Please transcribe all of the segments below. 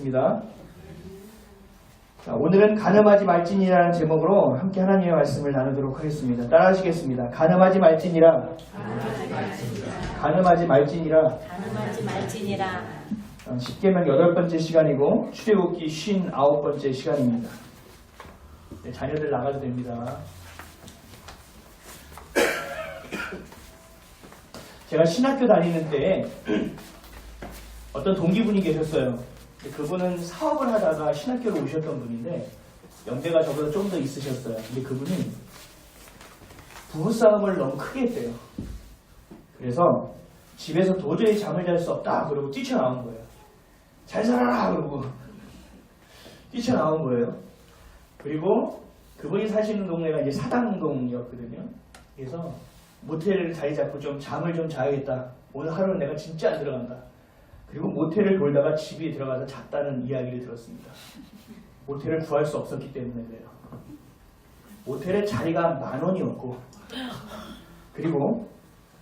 하겠습니다. 자, 오늘은 가늠하지 말지니라는 제목으로 함께 하나님의 말씀을 나누도록 하겠습니다. 따라하시겠습니다. 가늠하지 말지니라. 가늠하지 말지니라. 십계명 8번째 시간이고 출애굽기 59번째 시간입니다. 네, 자녀들 나가도 됩니다. 제가 신학교 다니는 때 어떤 동기분이 계셨어요. 그분은 사업을 하다가 신학교로 오셨던 분인데 연배가 저보다 좀 더 있으셨어요. 근데 그분이 부부싸움을 너무 크게 했대요. 그래서 집에서 도저히 잠을 잘 수 없다 그러고 뛰쳐나온 거예요. 잘 살아라 그러고 뛰쳐나온 거예요. 그리고 그분이 사시는 동네가 이제 사당동이었거든요. 그래서 모텔을 자리 잡고 좀 잠을 좀 자야겠다. 오늘 하루는 내가 진짜 안 들어간다. 그리고 모텔을 돌다가 집에 들어가서 잤다는 이야기를 들었습니다. 모텔을 구할 수 없었기 때문에 그래요. 모텔에 자리가 10,000원이었고 그리고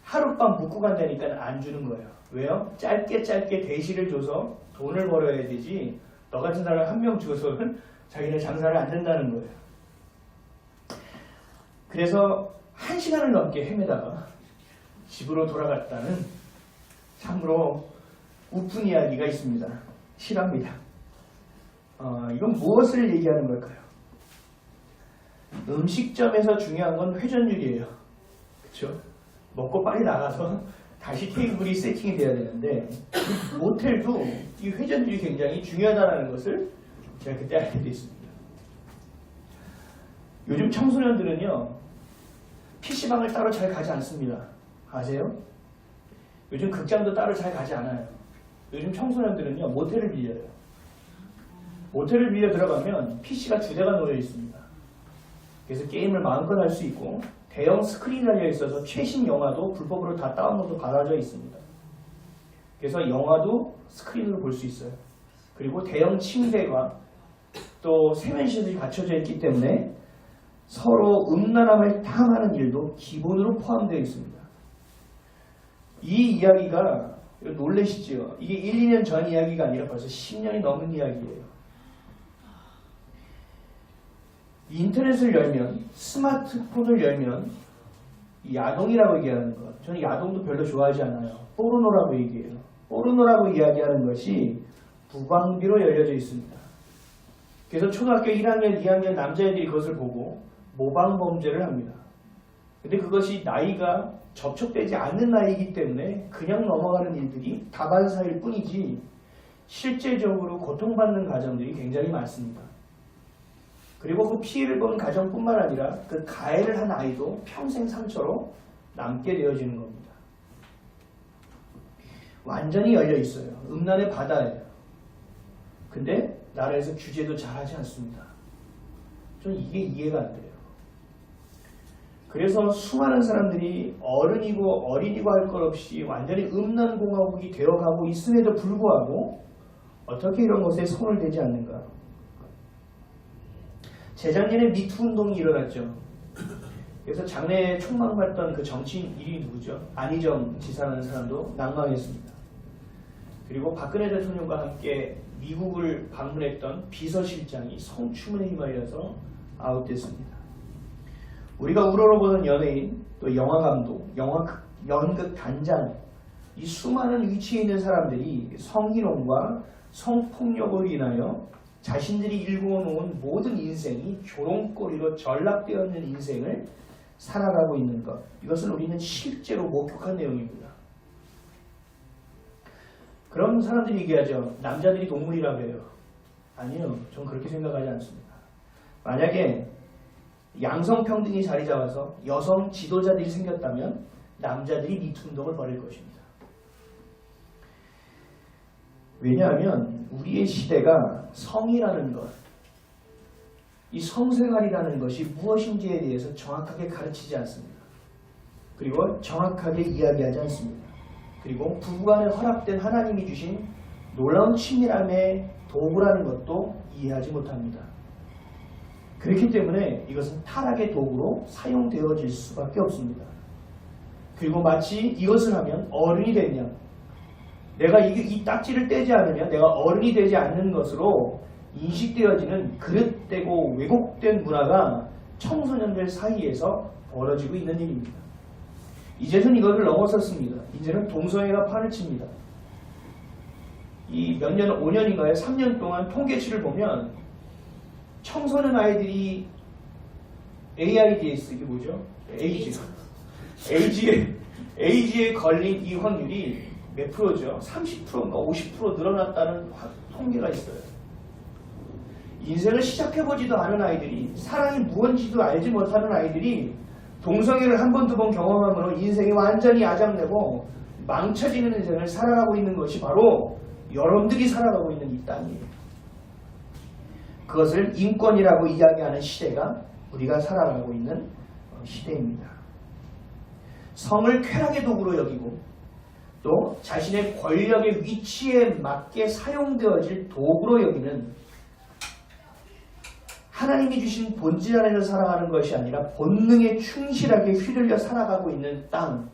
하룻밤 묵고 간다니까 안 주는 거예요. 왜요? 짧게 대시를 줘서 돈을 벌어야 되지 너 같은 사람 한 명 줘서는 자기네 장사를 안 된다는 거예요. 그래서 1시간을 넘게 헤매다가 집으로 돌아갔다는 참으로 우픈 이야기가 있습니다. 실화입니다. 이건 무엇을 얘기하는 걸까요? 음식점에서 중요한 건 회전율이에요. 그렇죠? 먹고 빨리 나가서 다시 테이블이 세팅이 돼야 되는데 모텔도 이 회전율이 굉장히 중요하다는 것을 제가 그때 알게 됐습니다. 요즘 청소년들은요 PC방을 따로 잘 가지 않습니다. 아세요? 요즘 극장도 따로 잘 가지 않아요. 요즘 청소년들은요 모텔을 빌려요. 모텔을 빌려 들어가면 PC가 2대가 놓여 있습니다. 그래서 게임을 마음껏 할 수 있고 대형 스크린이 달려 있어서 최신 영화도 불법으로 다 다운로드 받아져 있습니다. 그래서 영화도 스크린으로 볼 수 있어요. 그리고 대형 침대가 또 세면실이 갖춰져 있기 때문에 서로 음란함을 탐하는 일도 기본으로 포함되어 있습니다. 이 이야기가 놀라시죠? 이게 1, 2년 전 이야기가 아니라 벌써 10년이 넘은 이야기예요. 인터넷을 열면, 스마트폰을 열면 야동이라고 얘기하는 것. 저는 야동도 별로 좋아하지 않아요. 포르노라고 얘기해요. 포르노라고 이야기하는 것이 무방비로 열려져 있습니다. 그래서 초등학교 1학년, 2학년 남자애들이 그것을 보고 모방범죄를 합니다. 근데 그것이 나이가 접촉되지 않는 나이이기 때문에 그냥 넘어가는 일들이 다반사일 뿐이지 실제적으로 고통받는 가정들이 굉장히 많습니다. 그리고 그 피해를 본 가정뿐만 아니라 그 가해를 한 아이도 평생 상처로 남게 되어지는 겁니다. 완전히 열려 있어요. 음란의 바다예요. 근데 나라에서 규제도 잘하지 않습니다. 저는 이게 이해가 안 돼요. 그래서 수많은 사람들이 어른이고 어린이고 할 것 없이 완전히 음란공화국이 되어가고 있음에도 불구하고 어떻게 이런 것에 손을 대지 않는가. 재작년에 미투 운동이 일어났죠. 그래서 장래에 촉망받던 그 정치인 이름이 누구죠? 안희정 지사라는 사람도 낙마했습니다. 그리고 박근혜 대통령과 함께 미국을 방문했던 비서실장이 성추문에 휘말려서 아웃됐습니다. 우리가 우러러보는 연예인, 또 영화감독, 연극 단장, 이 수많은 위치에 있는 사람들이 성희롱과 성폭력으로 인하여 자신들이 일궈놓은 모든 인생이 조롱거리로 전락되어 있는 인생을 살아가고 있는 것. 이것은 우리는 실제로 목격한 내용입니다. 그런 사람들이 얘기하죠. 남자들이 동물이라고 해요. 아니요. 전 그렇게 생각하지 않습니다. 만약에 양성평등이 자리 잡아서 여성 지도자들이 생겼다면 남자들이 미투 운동을 벌일 것입니다. 왜냐하면 우리의 시대가 성이라는 것, 이 성생활이라는 것이 무엇인지에 대해서 정확하게 가르치지 않습니다. 그리고 정확하게 이야기하지 않습니다. 그리고 부부간에 허락된 하나님이 주신 놀라운 친밀함의 도구라는 것도 이해하지 못합니다. 그렇기 때문에 이것은 타락의 도구로 사용되어질 수밖에 없습니다. 그리고 마치 이것을 하면 어른이 되면 내가 이 딱지를 떼지 않으면 내가 어른이 되지 않는 것으로 인식되어지는 그릇되고 왜곡된 문화가 청소년들 사이에서 벌어지고 있는 일입니다. 이제는 이것을 넘어섰습니다. 이제는 동성애가 판을 칩니다. 이 몇 년, 5년인가요? 3년 동안 통계치를 보면 청소년 아이들이 AIDS, 이게 뭐죠? AIDS에 걸린 이 확률이 몇 프로죠? 30%인가 50% 늘어났다는 통계가 있어요. 인생을 시작해보지도 않은 아이들이, 사랑이 무언지도 알지 못하는 아이들이 동성애를 한 번, 두 번 경험함으로 인생이 완전히 아작내고 망쳐지는 인생을 살아가고 있는 것이 바로 여러분들이 살아가고 있는 이 땅이에요. 그것을 인권이라고 이야기하는 시대가 우리가 살아가고 있는 시대입니다. 성을 쾌락의 도구로 여기고 또 자신의 권력의 위치에 맞게 사용되어질 도구로 여기는, 하나님이 주신 본질 안에서 살아가는 것이 아니라 본능에 충실하게 휘둘려 살아가고 있는 땅,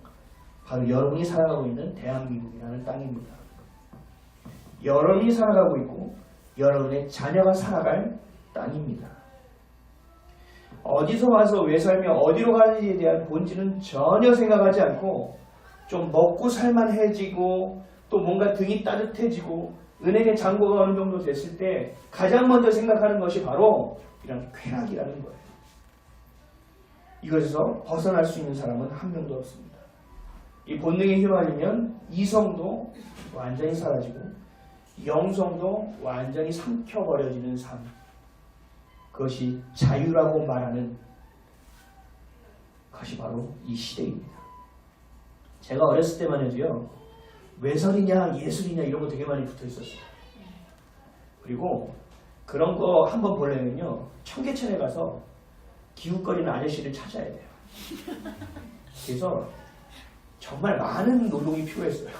바로 여러분이 살아가고 있는 대한민국이라는 땅입니다. 여러분이 살아가고 있고 여러분의 자녀가 살아갈 땅입니다. 어디서 와서 왜 살며 어디로 가는지에 대한 본질은 전혀 생각하지 않고 좀 먹고 살만해지고 또 뭔가 등이 따뜻해지고 은행의 잔고가 어느 정도 됐을 때 가장 먼저 생각하는 것이 바로 이런 쾌락이라는 거예요. 이것에서 벗어날 수 있는 사람은 한 명도 없습니다. 이 본능에 휘말리면 이성도 완전히 사라지고 영성도 완전히 삼켜버려지는 삶, 그것이 자유라고 말하는 것이 바로 이 시대입니다. 제가 어렸을 때만 해도요, 외설이냐 예술이냐 이런 거 되게 많이 붙어 있었어요. 그리고 그런 거 한번 보려면요, 청계천에 가서 기웃거리는 아저씨를 찾아야 돼요. 그래서 정말 많은 노동이 필요했어요.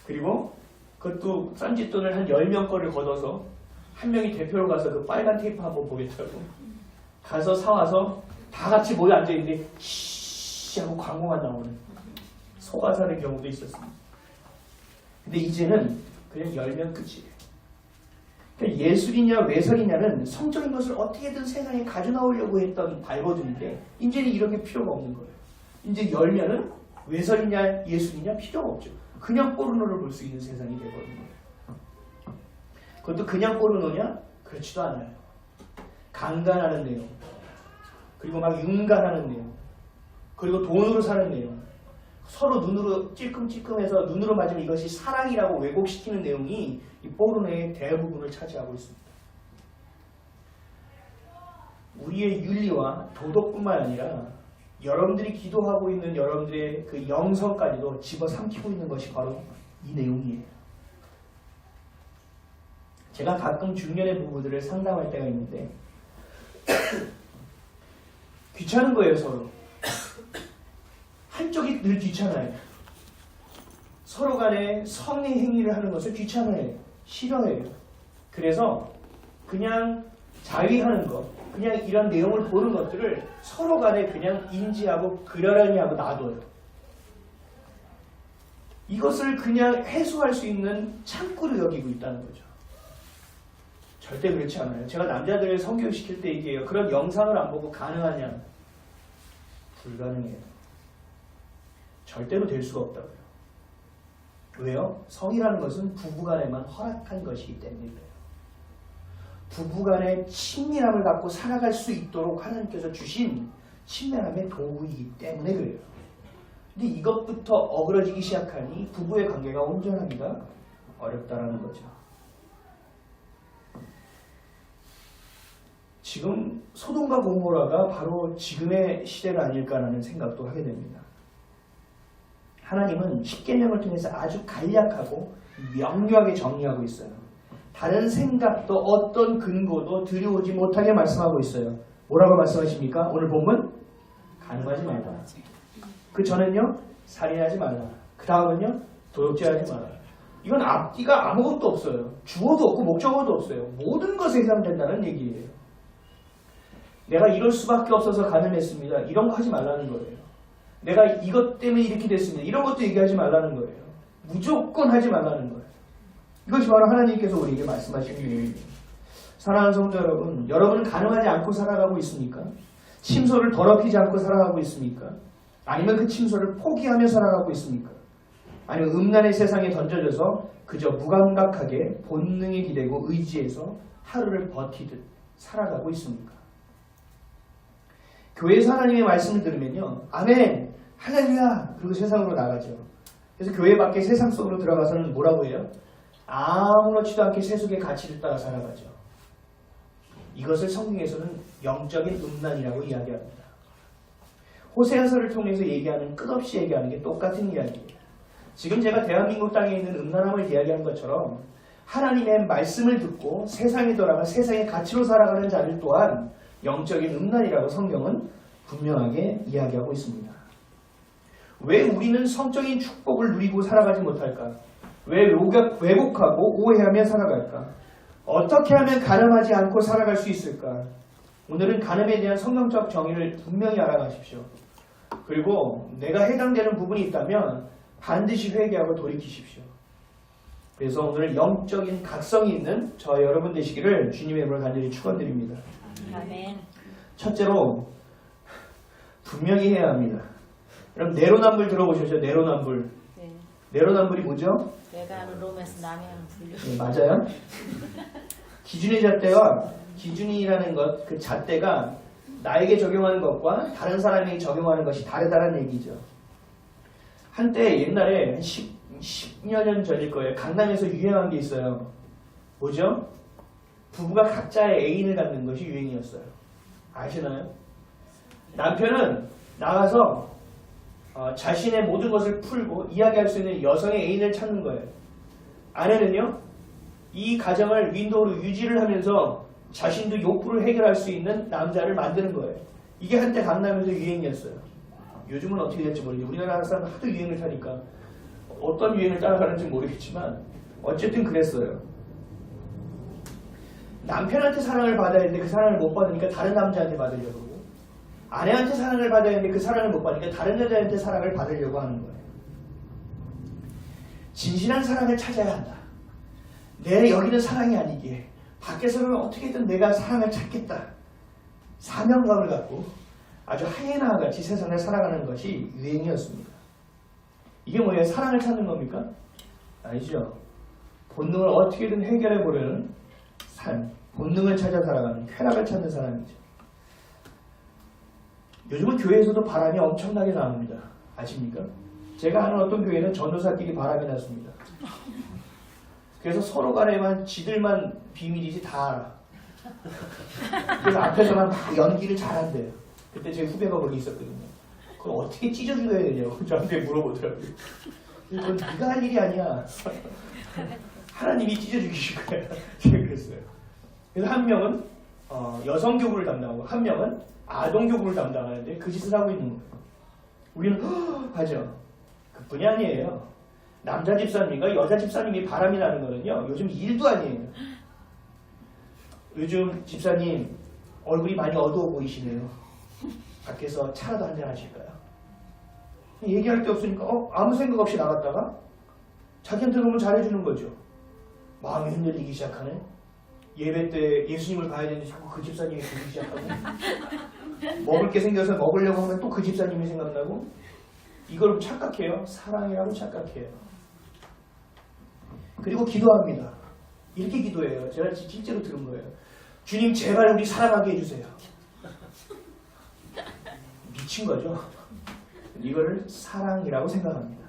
그리고 그것도 싼짓돈을 한 10명 거를 걷어서 한 명이 대표로 가서 그 빨간 테이프 한번 보겠다고 가서 사와서 다 같이 모여 앉아있는데 씨 하고 광고만 나오는, 속아사는 경우도 있었습니다. 근데 이제는 그냥 열면 끝이에요. 그러니까 예술이냐 외설이냐는 성적인 것을 어떻게든 세상에 가져나오려고 했던 발버둥인데 이제는 이런 게 필요가 없는 거예요. 이제 열면은 외설이냐 예술이냐 필요가 없죠. 그냥 포르노를 볼 수 있는 세상이 되버린 거예요. 그것도 그냥 포르노냐? 그렇지도 않아요. 강간하는 내용, 그리고 막 윤간하는 내용, 그리고 돈으로 사는 내용, 서로 눈으로 찔끔찔끔해서 눈으로 맞으면 이것이 사랑이라고 왜곡시키는 내용이 이 포르노의 대부분을 차지하고 있습니다. 우리의 윤리와 도덕뿐만 아니라 여러분들이 기도하고 있는 여러분들의 그 영성까지도 집어삼키고 있는 것이 바로 이 내용이에요. 제가 가끔 중년의 부부들을 상담할 때가 있는데 귀찮은 거예요, 서로. 한쪽이 늘 귀찮아요. 서로 간에 성의 행위를 하는 것을 귀찮아해요. 싫어해요. 그래서 그냥 자위하는 것, 그냥 이런 내용을 보는 것들을 서로 간에 그냥 인지하고 그러려니 하고 놔둬요. 이것을 그냥 해소할 수 있는 창구로 여기고 있다는 거죠. 절대 그렇지 않아요. 제가 남자들을 성교육 시킬 때 얘기해요. 그런 영상을 안 보고 가능하냐? 불가능해요. 절대로 될 수가 없다고요. 왜요? 성이라는 것은 부부간에만 허락한 것이기 때문에 그래요. 부부간의 친밀함을 갖고 살아갈 수 있도록 하나님께서 주신 친밀함의 도구이기 때문에 그래요. 근데 이것부터 어그러지기 시작하니 부부의 관계가 온전하기가 어렵다라는 거죠. 지금 소돔과 고모라가 바로 지금의 시대가 아닐까라는 생각도 하게 됩니다. 하나님은 십계명을 통해서 아주 간략하고 명료하게 정리하고 있어요. 다른 생각도 어떤 근거도 들여오지 못하게 말씀하고 있어요. 뭐라고 말씀하십니까? 오늘 본문? 간음하지 말라. 그 전엔요? 살인하지 말라. 그 다음은요? 도둑질하지 말라. 이건 앞뒤가 아무것도 없어요. 주어도 없고 목적어도 없어요. 모든 것에 해당된다는 얘기예요. 내가 이럴 수밖에 없어서 간음했습니다. 이런 거 하지 말라는 거예요. 내가 이것 때문에 이렇게 됐습니다. 이런 것도 얘기하지 말라는 거예요. 무조건 하지 말라는 거예요. 이것이 바로 하나님께서 우리에게 말씀하시는 내용입니다. 사랑하는 성도 여러분, 여러분은 가늠하지 않고 살아가고 있습니까? 침소를 더럽히지 않고 살아가고 있습니까? 아니면 그 침소를 포기하며 살아가고 있습니까? 아니면 음란의 세상에 던져져서 그저 무감각하게 본능에 기대고 의지해서 하루를 버티듯 살아가고 있습니까? 교회에서 하나님의 말씀을 들으면요, 아멘, 할렐루야, 그리고 세상으로 나가죠. 그래서 교회 밖에 세상 속으로 들어가서는 뭐라고 해요? 아무렇지도 않게 세속의 가치를 따라 살아가죠. 이것을 성경에서는 영적인 음란이라고 이야기합니다. 호세아서를 통해서 얘기하는, 끝없이 얘기하는 게 똑같은 이야기예요. 지금 제가 대한민국 땅에 있는 음란함을 이야기한 것처럼 하나님의 말씀을 듣고 세상에 돌아가 세상의 가치로 살아가는 자들 또한 영적인 음란이라고 성경은 분명하게 이야기하고 있습니다. 왜 우리는 성적인 축복을 누리고 살아가지 못할까? 왜 왜곡하고 오해하며 살아갈까? 어떻게 하면 가늠하지 않고 살아갈 수 있을까? 오늘은 가늠에 대한 성경적 정의를 분명히 알아가십시오. 그리고 내가 해당되는 부분이 있다면 반드시 회개하고 돌이키십시오. 그래서 오늘은 영적인 각성이 있는 저와 여러분 되시기를 주님의 이름으로 간절히 축원드립니다. 아멘. 첫째로 분명히 해야 합니다. 여러분 내로남불 들어보셨죠? 내로남불. 네. 내로남불이 뭐죠? 내가 아는 롬에서 남이 하는 분류. 네, 맞아요. 기준의 잣대와 기준이라는 것, 그 잣대가 나에게 적용하는 것과 다른 사람에게 적용하는 것이 다르다는 얘기죠. 한때 옛날에 한 10여 년 전일 거예요. 강남에서 유행한 게 있어요. 뭐죠? 부부가 각자의 애인을 갖는 것이 유행이었어요. 아시나요? 남편은 나가서 자신의 모든 것을 풀고 이야기할 수 있는 여성의 애인을 찾는 거예요. 아내는요, 이 가정을 윈도우로 유지를 하면서 자신도 욕구를 해결할 수 있는 남자를 만드는 거예요. 이게 한때 강남에서 유행이었어요. 요즘은 어떻게 될지 모르겠어요. 우리나라 사람 하도 유행을 타니까 어떤 유행을 따라가는지 모르겠지만 어쨌든 그랬어요. 남편한테 사랑을 받아야 되는데 그 사랑을 못 받으니까 다른 남자한테 받으려고 하고, 아내한테 사랑을 받아야 되는데 그 사랑을 못 받으니까 다른 여자한테 사랑을 받으려고 하는 거예요. 진실한 사랑을 찾아야 한다. 내 여기는 사랑이 아니기에 밖에서는 어떻게든 내가 사랑을 찾겠다. 사명감을 갖고 아주 하이에나와 같이 세상을 살아가는 것이 유행이었습니다. 이게 뭐예요? 사랑을 찾는 겁니까? 아니죠. 본능을 어떻게든 해결해 보려는 삶, 본능을 찾아 살아가는, 쾌락을 찾는 사람이죠. 요즘은 교회에서도 바람이 엄청나게 나옵니다. 아십니까? 제가 아는 어떤 교회는 전도사끼리 바람이 났습니다. 그래서 서로 간에만 지들만 비밀이지 다 알아. 그래서 앞에서만 막 연기를 잘한대요. 그때 제 후배가 거기 있었거든요. 그걸 어떻게 찢어줘야 되냐고 저한테 물어보더라고요. 그건 네가 할 일이 아니야. 하나님이 찢어주실 거야. 제가 그랬어요. 그래서 한 명은 여성교부를 담당하고 한 명은 아동교부를 담당하는데 그 짓을 하고 있는 거예요. 우리는 하죠. 그뿐이 아니에요. 남자 집사님과 여자 집사님이 바람이 나는 거는요, 요즘 일도 아니에요. 요즘 집사님 얼굴이 많이 어두워 보이시네요. 밖에서 차라도 한잔 하실까요? 얘기할 게 없으니까 아무 생각 없이 나갔다가 자기한테 너무 잘해주는 거죠. 마음이 흔들리기 시작하네. 예배 때 예수님을 봐야 되는데 자꾸 그 집사님이 보기 시작하고, 먹을 게 생겨서 먹으려고 하면 또 그 집사님이 생각나고, 이걸 착각해요. 사랑이라고 착각해요. 그리고 기도합니다. 이렇게 기도해요. 제가 실제로 들은 거예요. 주님 제발 우리 사랑하게 해주세요. 미친 거죠. 이거를 사랑이라고 생각합니다.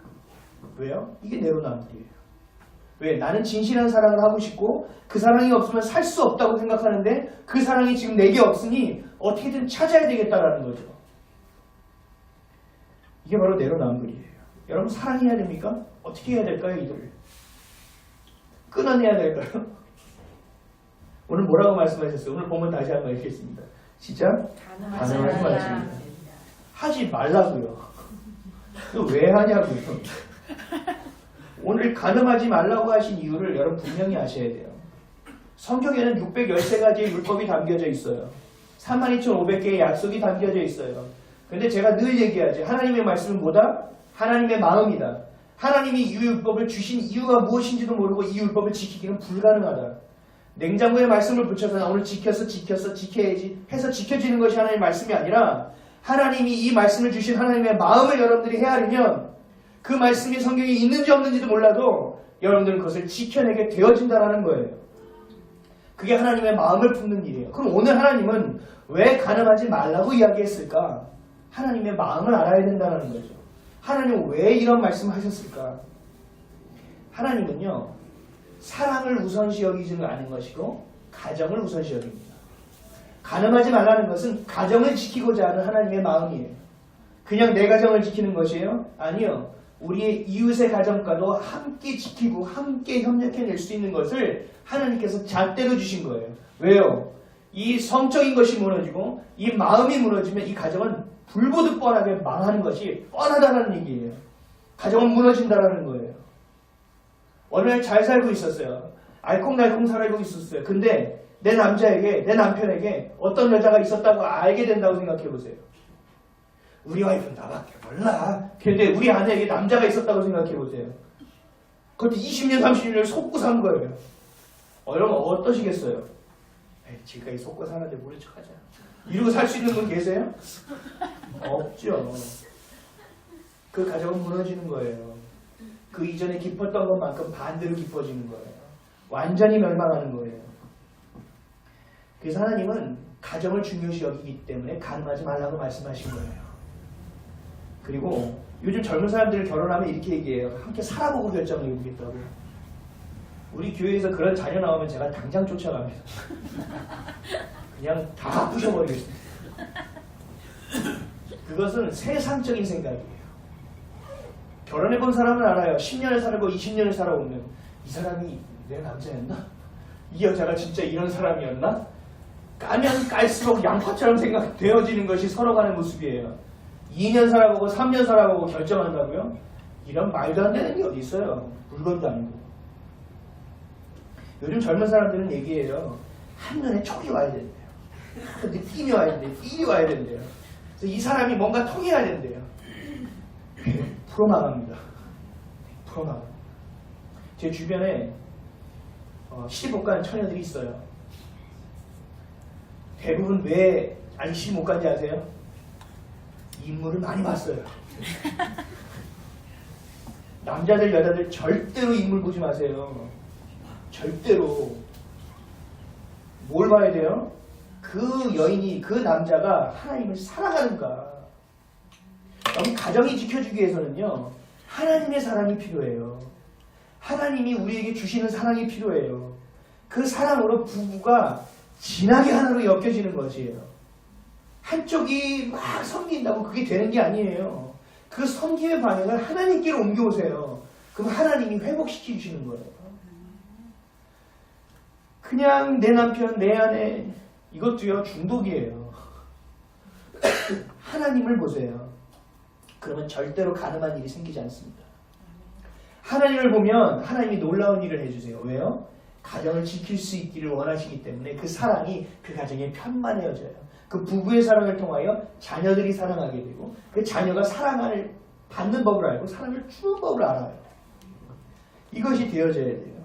왜요? 이게 내로남불이에요. 왜? 나는 진실한 사랑을 하고 싶고 그 사랑이 없으면 살 수 없다고 생각하는데 그 사랑이 지금 내게 없으니 어떻게든 찾아야 되겠다라는 거죠. 이게 바로 내로남불이에요. 여러분 사랑해야 됩니까? 어떻게 해야 될까요? 이들을 끊어내야 될까요? 오늘 뭐라고 말씀하셨어요? 오늘 보면 다시 한번 읽겠습니다. 시작. 가능하지 말습니다. 하지 말라고요. 왜 하냐고요. 오늘 가늠하지 말라고 하신 이유를 여러분 분명히 아셔야 돼요. 성경에는 613가지의 율법이 담겨져 있어요. 32,500개의 약속이 담겨져 있어요. 근데 제가 늘 얘기하지, 하나님의 말씀은 뭐다? 하나님의 마음이다. 하나님이 이 율법을 주신 이유가 무엇인지도 모르고 이 율법을 지키기는 불가능하다. 냉장고에 말씀을 붙여서 나 오늘 지켜야지 해서 지켜지는 것이 하나님의 말씀이 아니라 하나님이 이 말씀을 주신 하나님의 마음을 여러분들이 헤아리면 그 말씀이 성경에 있는지 없는지도 몰라도 여러분들은 그것을 지켜내게 되어진다는 거예요. 그게 하나님의 마음을 품는 일이에요. 그럼 오늘 하나님은 왜 가늠하지 말라고 이야기했을까? 하나님의 마음을 알아야 된다는 거죠. 하나님은 왜 이런 말씀을 하셨을까? 하나님은요, 사랑을 우선시 여기지는 않은 것이고 가정을 우선시 여깁니다. 가늠하지 말라는 것은 가정을 지키고자 하는 하나님의 마음이에요. 그냥 내 가정을 지키는 것이에요? 아니요. 우리의 이웃의 가정과도 함께 지키고 함께 협력해낼 수 있는 것을 하나님께서 잣대로 주신 거예요. 왜요? 이 성적인 것이 무너지고 이 마음이 무너지면 이 가정은 불보듯 뻔하게 망하는 것이 뻔하다는 얘기예요. 가정은 무너진다라는 거예요. 어느 날 잘 살고 있었어요. 알콩달콩 살고 있었어요. 근데 내 남편에게 어떤 여자가 있었다고 알게 된다고 생각해 보세요. 우리 와이프는 나밖에 몰라. 근데 우리 아내에게 남자가 있었다고 생각해 보세요. 그것도 20년, 30년을 속고 산 거예요. 여러분 어떠시겠어요? 지금까지 속고 사는데 모른 척하자. 이러고 살 수 있는 분 계세요? 없죠. 그 가정은 무너지는 거예요. 그 이전에 기뻤던 것만큼 반대로 기뻐지는 거예요. 완전히 멸망하는 거예요. 그래서 하나님은 가정을 중요시 여기기 때문에 가늠하지 말라고 말씀하신 거예요. 그리고 요즘 젊은 사람들 결혼하면 이렇게 얘기해요. 함께 살아보고 결정을 해보겠다고요. 우리 교회에서 그런 자녀 나오면 제가 당장 쫓아갑니다. 그냥 다 부셔버리겠습니다. 그것은 세상적인 생각이에요. 결혼해본 사람은 알아요. 10년을 살고 20년을 살아오면 이 사람이 내 남자였나? 이 여자가 진짜 이런 사람이었나? 까면 깔수록 양파처럼 생각되어지는 것이 서로 간의 모습이에요. 2년 살아보고 3년 살아보고 결정한다고요? 이런 말도 안 되는 게 어디 있어요. 물건도 아니고. 요즘 젊은 사람들은 얘기해요. 한눈에 촉이 와야 된대요. 느낌이 와야 된대요. 필이 와야 된대요. 그래서 이 사람이 뭔가 통해야 된대요. 100% 망합니다. 100% 망합니다. 제 주변에 시집 못 가는 처녀들이 있어요. 대부분 왜 아직 시집 못 간지 아세요? 인물을 많이 봤어요. 남자들 여자들 절대로 인물 보지 마세요. 절대로. 뭘 봐야 돼요? 그 여인이 그 남자가 하나님을 사랑하는가. 여기 가정이 지켜주기 위해서는요, 하나님의 사랑이 필요해요. 하나님이 우리에게 주시는 사랑이 필요해요. 그 사랑으로 부부가 진하게 하나로 엮여지는 것이에요. 한쪽이 막 섬긴다고 그게 되는 게 아니에요. 그 섬김의 방향을 하나님께로 옮겨오세요. 그럼 하나님이 회복시켜 주시는 거예요. 그냥 내 남편, 내 아내 이것도요 중독이에요. 하나님을 보세요. 그러면 절대로 가늠한 일이 생기지 않습니다. 하나님을 보면 하나님이 놀라운 일을 해주세요. 왜요? 가정을 지킬 수 있기를 원하시기 때문에 그 사랑이 그 가정에 편만해져요. 그 부부의 사랑을 통하여 자녀들이 사랑하게 되고 그 자녀가 사랑을 받는 법을 알고 사랑을 주는 법을 알아요. 이것이 되어져야 돼요.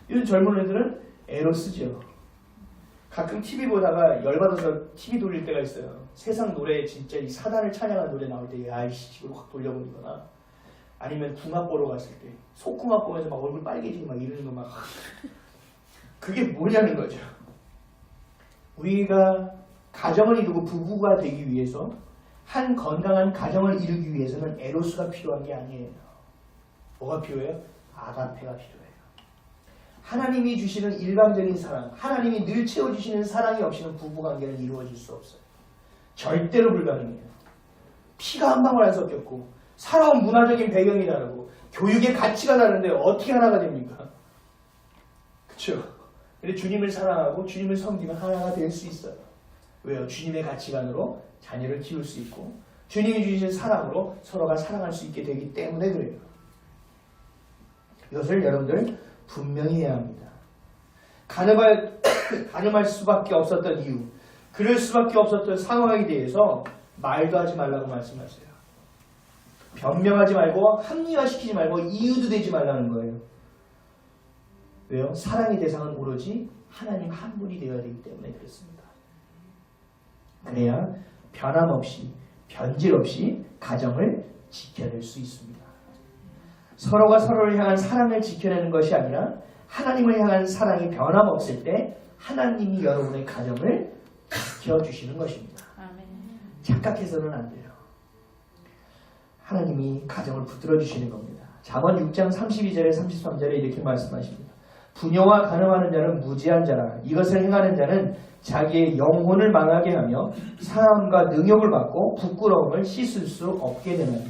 요즘 젊은 애들은 에로스죠. 가끔 TV 보다가 열받아서 TV 돌릴 때가 있어요. 세상 노래 진짜 이 사단을 찬양한 노래 나올 때 야이씨 집으로 확 돌려버리거나 아니면 궁합 보러 갔을 때 속궁합 보면서 막 얼굴 빨개지고 막 이러는 거 막 그게 뭐냐는 거죠. 우리가 가정을 이루고 부부가 되기 위해서 한 건강한 가정을 이루기 위해서는 에로스가 필요한 게 아니에요. 뭐가 필요해요? 아가페가 필요해요. 하나님이 주시는 일방적인 사랑, 하나님이 늘 채워주시는 사랑이 없이는 부부관계는 이루어질 수 없어요. 절대로 불가능해요. 피가 한 방울 안 섞였고 살아온 문화적인 배경이 다르고 교육의 가치가 다른데 어떻게 하나가 됩니까? 그렇죠? 근데 주님을 사랑하고 주님을 섬기면 하나가 될 수 있어요. 왜요? 주님의 가치관으로 자녀를 키울 수 있고 주님이 주신 사랑으로 서로가 사랑할 수 있게 되기 때문에 그래요. 이것을 여러분들 분명히 해야 합니다. 가늠할 수밖에 없었던 이유, 그럴 수밖에 없었던 상황에 대해서 말도 하지 말라고 말씀하세요. 변명하지 말고 합리화시키지 말고 이유도 되지 말라는 거예요. 왜요? 사랑의 대상은 오로지 하나님 한 분이 되어야 되기 때문에 그렇습니다. 그래야 변함없이 변질 없이 가정을 지켜낼 수 있습니다. 서로가 서로를 향한 사랑을 지켜내는 것이 아니라 하나님을 향한 사랑이 변함없을 때 하나님이 여러분의 가정을 지켜주시는 것입니다. 아멘. 착각해서는 안 돼요. 하나님이 가정을 붙들어 주시는 겁니다. 잠언 6장 32절에 33절에 이렇게 말씀하십니다. 부녀와 간음하는 자는 무지한 자라. 이것을 행하는 자는 자기의 영혼을 망하게 하며 사함과 능욕을 받고 부끄러움을 씻을 수 없게 되나니.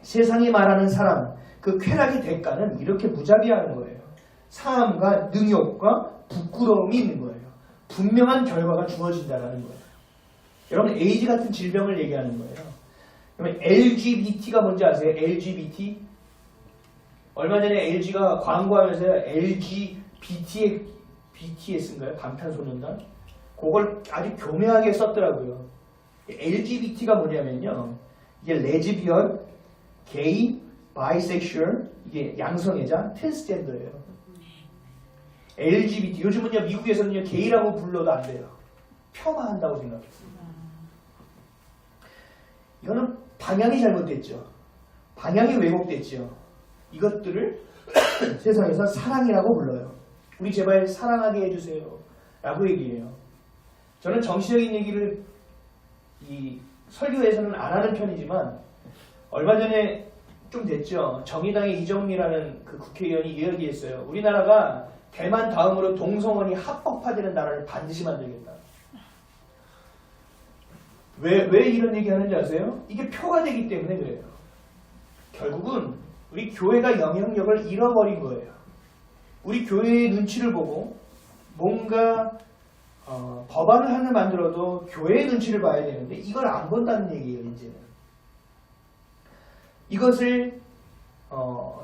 세상이 말하는 사랑, 그 쾌락의 대가는 이렇게 무자비하는 거예요. 사함과 능욕과 부끄러움이 있는 거예요. 분명한 결과가 주어진다는 거예요. 여러분 에이즈 같은 질병을 얘기하는 거예요. 그러면 LGBT가 뭔지 아세요? LGBT? 얼마 전에 LG가 광고하면서 BTS인가요? 방탄소년단? 그걸 아주 교묘하게 썼더라고요. LGBT가 뭐냐면요. 이게 레즈비언, 게이, 바이섹슈얼, 이게 양성애자, 트랜스젠더예요. LGBT. 요즘은요, 미국에서는요, 게이라고 불러도 안 돼요. 폄하한다고 생각했어요. 이거는 방향이 잘못됐죠. 방향이 왜곡됐죠. 이것들을 세상에서 사랑이라고 불러요. 우리 제발 사랑하게 해주세요. 라고 얘기해요. 저는 정치적인 얘기를 이 설교에서는 안 하는 편이지만 얼마 전에 좀 됐죠. 정의당의 이정미라는 그 국회의원이 이야기했어요. 우리나라가 대만 다음으로 동성혼이 합법화되는 나라를 반드시 만들겠다. 왜 이런 얘기 하는지 아세요? 이게 표가 되기 때문에 그래요. 결국은 우리 교회가 영향력을 잃어버린 거예요. 우리 교회의 눈치를 보고 뭔가 법안을 하나 만들어도 교회의 눈치를 봐야 되는데 이걸 안 본다는 얘기예요. 이제는. 이것을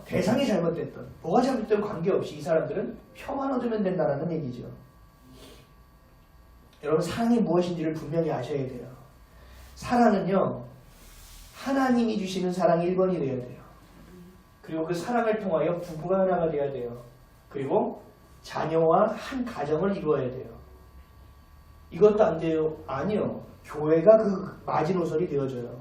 대상이 잘못됐던 뭐가 잘못된 관계없이 이 사람들은 표만 얻으면 된다는 얘기죠. 여러분 사랑이 무엇인지를 분명히 아셔야 돼요. 사랑은요. 하나님이 주시는 사랑이 1번이 되어야 돼요. 그리고 그 사랑을 통하여 부부가 하나가 되어야 돼요. 그리고 자녀와 한 가정을 이루어야 돼요. 이것도 안 돼요? 아니요. 교회가 그 마지노선이 되어줘요.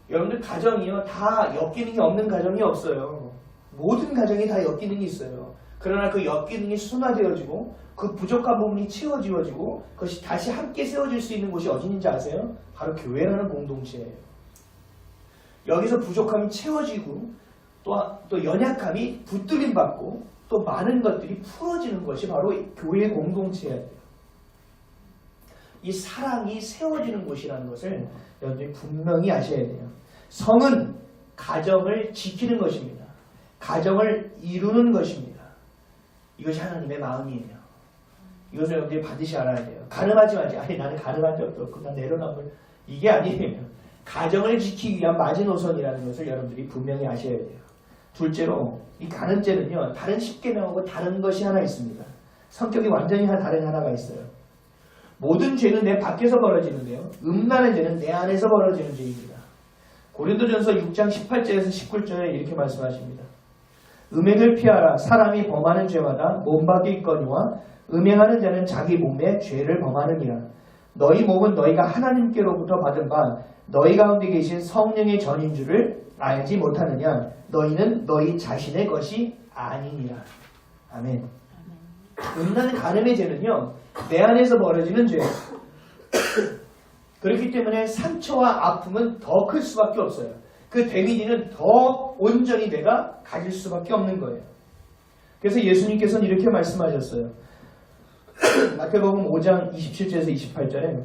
여러분들 가정이요. 다 엮이는 게 없는 가정이 없어요. 모든 가정이 다 엮이는 게 있어요. 그러나 그 엮이는 게 순화되어지고 그 부족한 부분이 채워지어지고 그것이 다시 함께 세워질 수 있는 곳이 어디인지 아세요? 바로 교회라는 공동체예요. 여기서 부족함이 채워지고 또 연약함이 붙들림 받고 또 많은 것들이 풀어지는 것이 바로 교회의 공동체예요. 이 사랑이 세워지는 곳이라는 것을 여러분들이 분명히 아셔야 돼요. 성은 가정을 지키는 것입니다. 가정을 이루는 것입니다. 이것이 하나님의 마음이에요. 이것을 여러분들이 반드시 알아야 돼요. 가늠하지 마지. 아니 나는 가늠한 적도 없고 난 내로남불. 이게 아니에요. 가정을 지키기 위한 마지노선이라는 것을 여러분들이 분명히 아셔야 돼요. 둘째로 이 가늠죄는요. 다른 10계명하고 다른 것이 하나 있습니다. 성격이 완전히 다른 하나가 있어요. 모든 죄는 내 밖에서 벌어지는데요. 음란한 죄는 내 안에서 벌어지는 죄입니다. 고린도전서 6장 18절에서 19절에 이렇게 말씀하십니다. 음행을 피하라. 사람이 범하는 죄마다 몸 밖에 있거니와 음행하는 자는 자기 몸에 죄를 범하느니라. 너희 몸은 너희가 하나님께로부터 받은 바 너희 가운데 계신 성령의 전인 줄을 알지 못하느냐. 너희는 너희 자신의 것이 아니니라. 아멘. 음란한 간음의 죄는요. 내 안에서 벌어지는 죄예요. 그렇기 때문에 상처와 아픔은 더 클 수밖에 없어요. 그 데미지는 더 온전히 내가 가질 수밖에 없는 거예요. 그래서 예수님께서는 이렇게 말씀하셨어요. 마태복음 5장 27절에서 28절에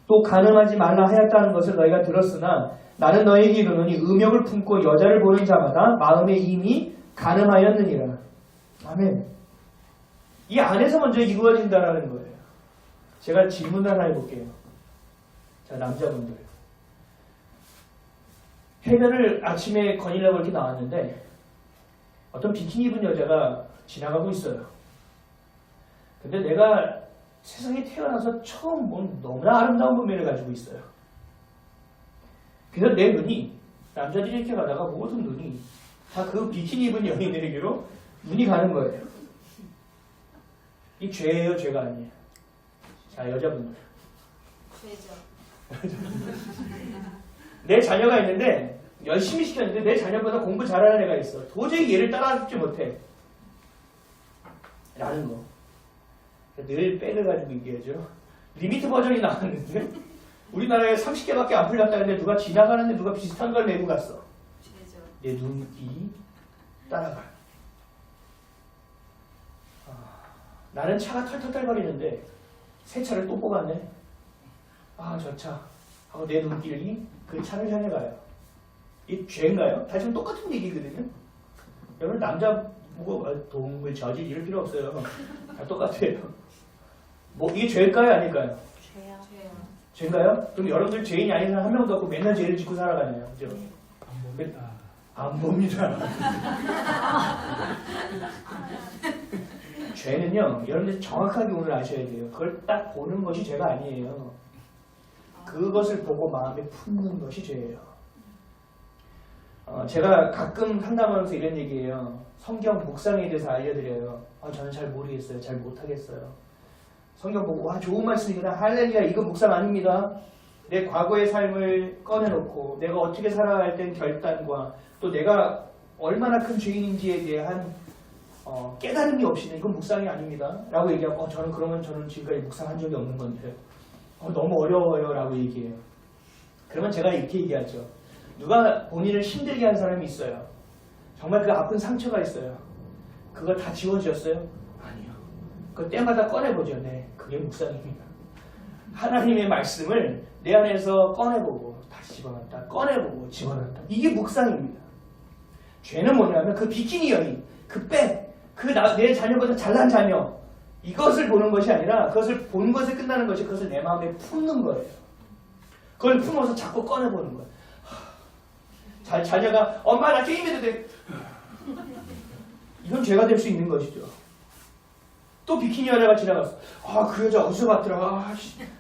또 간음하지 말라 하였다는 것을 너희가 들었으나 나는 너희에게 이르노니 음욕을 품고 여자를 보는 자마다 마음에 이미 간음하였느니라. 아멘. 이 안에서 먼저 이루어진다는 거예요. 제가 질문 하나 해볼게요. 자, 남자분들. 해변을 아침에 거닐려고 이렇게 나왔는데 어떤 비키니 입은 여자가 지나가고 있어요. 근데 내가 세상에 태어나서 처음 본 너무나 아름다운 몸매를 가지고 있어요. 그래서 내 눈이 남자들이 이렇게 가다가 모든 눈이 다 그 비키니 입은 여인에게로 눈이 가는 거예요. 이 죄예요, 죄가 아니에요. 자, 여자분들. 죄죠. 내 자녀가 있는데 열심히 시켰는데 내 자녀보다 공부 잘하는 애가 있어. 도저히 얘를 따라잡지 못해. 라는 거. 늘 백을 가지고 얘기하죠. 리미트 버전이 나왔는데 우리나라에 30개밖에 안 풀렸다는데 누가 지나가는데 누가 비슷한 걸 메고 갔어. 죄죠. 내 눈이 따라가. 나는 차가 털털털거리는데 새 차를 또 뽑았네. 아, 저 차. 하고 내 눈길이 그 차를 향해 가요. 이 죄인가요? 다 지금 똑같은 얘기거든요. 여러분 남자 보고 동물 저질 이럴 필요 없어요. 다 똑같아요. 뭐 이게 죄일까요? 아닐까요? 죄요. 죄요. 죄인가요? 그럼 여러분들 죄인이 아닌 사람 한 명도 없고 맨날 죄를 짓고 살아가네요. 그죠? 안 봅니다. 죄는요, 여러분들 정확하게 오늘 아셔야 돼요. 그걸 딱 보는 것이 죄가 아니에요. 그것을 보고 마음에 품는 것이 죄예요. 제가 가끔 상담하면서 이런 얘기해요. 성경 묵상에 대해서 알려드려요. 저는 잘 모르겠어요. 잘 못하겠어요. 성경 보고 와 좋은 말씀이구나. 할렐루야. 이거 묵상 아닙니다. 내 과거의 삶을 꺼내놓고 내가 어떻게 살아야 할 땐 결단과 또 내가 얼마나 큰 죄인인지에 대한 깨달음이 없이는 이건 묵상이 아닙니다. 라고 얘기하고 저는 지금까지 묵상한 적이 없는 건데 너무 어려워요. 라고 얘기해요. 그러면 제가 이렇게 얘기하죠. 누가 본인을 힘들게 한 사람이 있어요. 정말 그 아픈 상처가 있어요. 그거 다 지워졌어요? 아니요. 그거 때마다 꺼내보죠. 네, 그게 묵상입니다. 하나님의 말씀을 내 안에서 꺼내보고 다시 집어넣었다. 꺼내보고 집어넣었다. 이게 묵상입니다. 죄는 뭐냐면 그 비키니 여인, 그 백, 내 자녀보다 잘난 자녀 이것을 보는 것이 아니라 그것을 본 것에 끝나는 것이 그것을 내 마음에 품는 거예요. 그걸 품어서 자꾸 꺼내보는 거예요. 자녀가 엄마 나 게임해도 돼. 이건 죄가 될 수 있는 것이죠. 또 비키니 여자가 지나갔어. 그 여자 어디서 봤더라.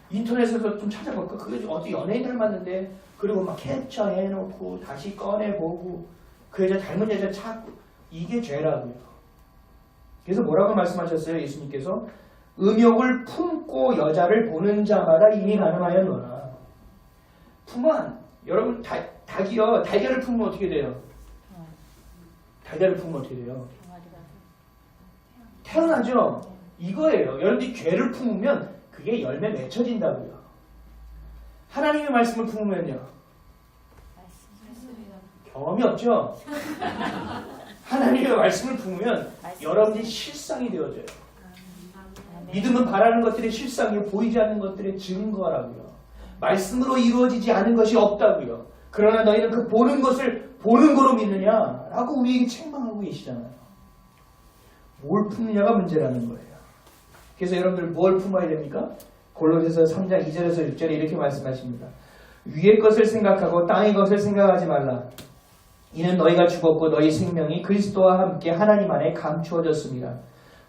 인터넷에서 좀 찾아볼까. 그 여자 어디 연예인 닮았는데. 그리고 막 캡처해놓고 다시 꺼내보고 그 여자 닮은 여자 찾고. 이게 죄라고요. 그래서 뭐라고 말씀하셨어요? 예수님께서 음욕을 품고 여자를 보는 자마다 이미 가늠하였노라. 여러분 닭이요. 달걀을 품으면 어떻게 돼요? 달걀을 품으면 어떻게 돼요? 태어나죠? 이거예요. 여러분들이 죄를 품으면 그게 열매 맺혀진다고요. 하나님의 말씀을 품으면요. 경험이 없죠? 하나님의 말씀을 품으면 여러분들이 실상이 되어져요. 믿음은 바라는 것들의 실상이요. 보이지 않는 것들의 증거라고요. 말씀으로 이루어지지 않은 것이 없다고요. 그러나 너희는 그 보는 것을 보는 거로 믿느냐라고 우리에게 책망하고 계시잖아요. 뭘 품느냐가 문제라는 거예요. 그래서 여러분들 뭘 품어야 됩니까? 골로새서 3장 2절에서 6절에 이렇게 말씀하십니다. 위의 것을 생각하고 땅의 것을 생각하지 말라. 이는 너희가 죽었고 너희 생명이 그리스도와 함께 하나님 안에 감추어졌습니다.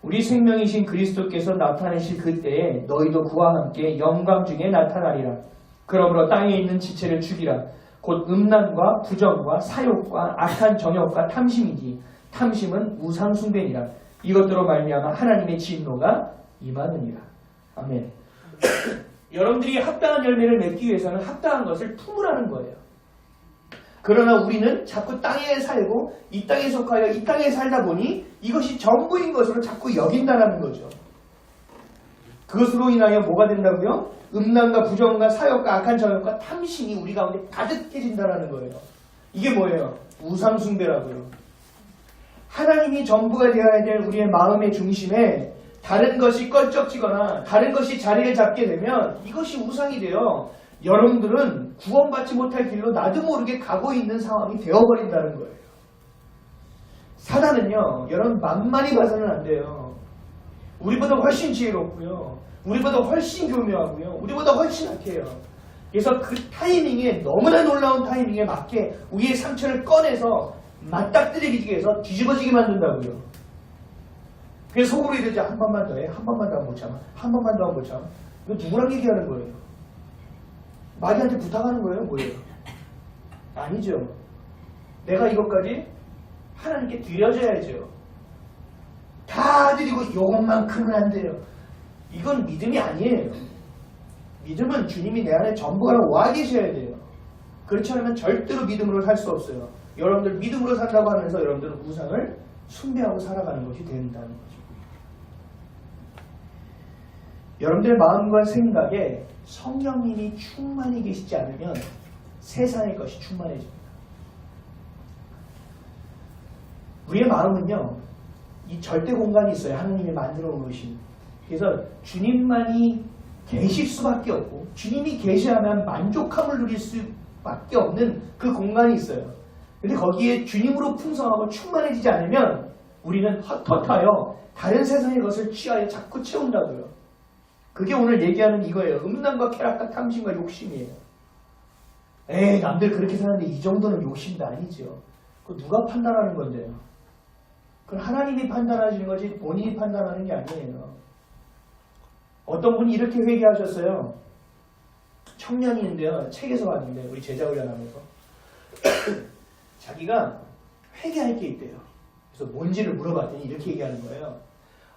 우리 생명이신 그리스도께서 나타내실 그때에 너희도 그와 함께 영광 중에 나타나리라. 그러므로 땅에 있는 지체를 죽이라. 곧 음란과 부정과 사욕과 악한 정욕과 탐심이지. 탐심은 우상 숭배니라. 이것들로 말미암아 하나님의 진노가 임하느니라. 아멘. 여러분들이 합당한 열매를 맺기 위해서는 합당한 것을 품으라는 거예요. 그러나 우리는 자꾸 땅에 살고 이 땅에 속하여 이 땅에 살다 보니 이것이 전부인 것으로 자꾸 여긴다는 거죠. 그것으로 인하여 뭐가 된다고요? 음란과 부정과 사욕과 악한 정욕과 탐심이 우리 가운데 가득해진다는 거예요. 이게 뭐예요? 우상숭배라고요. 하나님이 전부가 되어야 될 우리의 마음의 중심에 다른 것이 껄쩍지거나 다른 것이 자리를 잡게 되면 이것이 우상이 돼요. 여러분들은 구원받지 못할 길로 나도 모르게 가고 있는 상황이 되어버린다는 거예요. 사단은요, 여러분 만만히 봐서는 안 돼요. 우리보다 훨씬 지혜롭고요. 우리보다 훨씬 교묘하고요. 우리보다 훨씬 악해요. 그래서 그 타이밍에 너무나 놀라운 타이밍에 맞게 우리의 상처를 꺼내서 맞닥뜨리게 해서 뒤집어지게 만든다고요. 그래서 속으로 이러지. 한 번만 더 해. 한 번만 더 하면 못 참아. 한 번만 더 하면 못 참아. 이거 누구랑 얘기하는 거예요? 마귀한테 부탁하는 거예요? 뭐예요? 아니죠. 내가 이것까지 하나님께 드려줘야죠. 다 드리고 요것만큼은 안 돼요. 이건 믿음이 아니에요. 믿음은 주님이 내 안에 전부가 와 계셔야 돼요. 그렇지 않으면 절대로 믿음으로 살 수 없어요. 여러분들 믿음으로 산다고 하면서 여러분들은 우상을 숭배하고 살아가는 것이 된다는 거죠. 여러분들의 마음과 생각에 성령님이 충만히 계시지 않으면 세상의 것이 충만해집니다. 우리의 마음은요, 이 절대 공간이 있어요. 하나님이 만들어 놓으신. 그래서 주님만이 계실 수밖에 없고 주님이 계셔야만 만족함을 누릴 수밖에 없는 그 공간이 있어요. 근데 거기에 주님으로 풍성하고 충만해지지 않으면 우리는 헛헛하여 다른 세상의 것을 취하여 자꾸 채운다고요. 그게 오늘 얘기하는 이거예요. 음란과 쾌락과 탐심과 욕심이에요. 에이, 남들 그렇게 사는데 이 정도는 욕심도 아니죠. 그거 누가 판단하는 건데요? 그건 하나님이 판단하시는 거지 본인이 판단하는 게 아니에요. 어떤 분이 이렇게 회개하셨어요. 청년인데요. 책에서 봤는데 우리 제자훈련하면서 자기가 회개할 게 있대요. 그래서 뭔지를 물어봤더니 이렇게 얘기하는 거예요.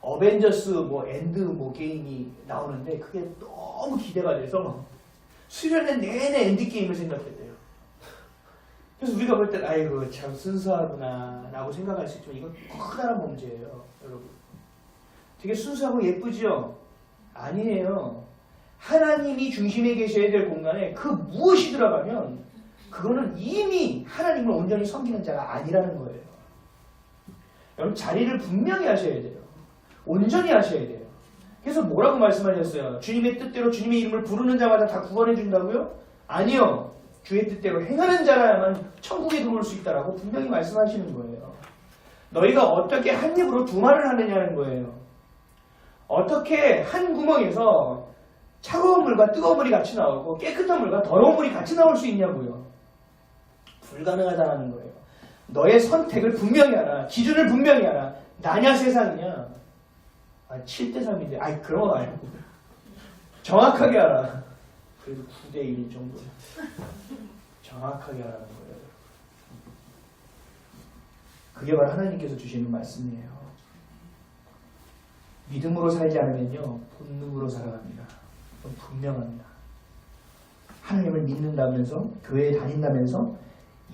어벤져스 엔드 게임이 나오는데 그게 너무 기대가 돼서 수련회 내내 엔드 게임을 생각했대요. 그래서 우리가 볼 때 아이고 참 순수하구나 라고 생각할 수 있지만 이건 커다란 문제예요. 여러분 되게 순수하고 예쁘죠? 아니에요. 하나님이 중심에 계셔야 될 공간에 그 무엇이 들어가면 그거는 이미 하나님을 온전히 섬기는 자가 아니라는 거예요. 여러분 자리를 분명히 하셔야 돼요. 온전히 하셔야 돼요. 그래서 뭐라고 말씀하셨어요? 주님의 뜻대로 주님의 이름을 부르는 자마다 다 구원해 준다고요? 아니요. 주의 뜻대로 행하는 자라야만 천국에 들어올 수 있다라고 분명히 말씀하시는 거예요. 너희가 어떻게 한 입으로 두 말을 하느냐는 거예요. 어떻게 한 구멍에서 차가운 물과 뜨거운 물이 같이 나오고 깨끗한 물과 더러운 물이 같이 나올 수 있냐고요. 불가능하다는 거예요. 너의 선택을 분명히 하라. 기준을 분명히 하라. 나냐 세상이냐. 7대3인데 그런 거 말고 정확하게 하라. 그래도 9대1 정도 정확하게 하라는 거예요. 그게 바로 하나님께서 주시는 말씀이에요. 믿음으로 살지 않으면요 본능으로 살아갑니다. 그건 분명합니다. 하나님을 믿는다면서 교회에 다닌다면서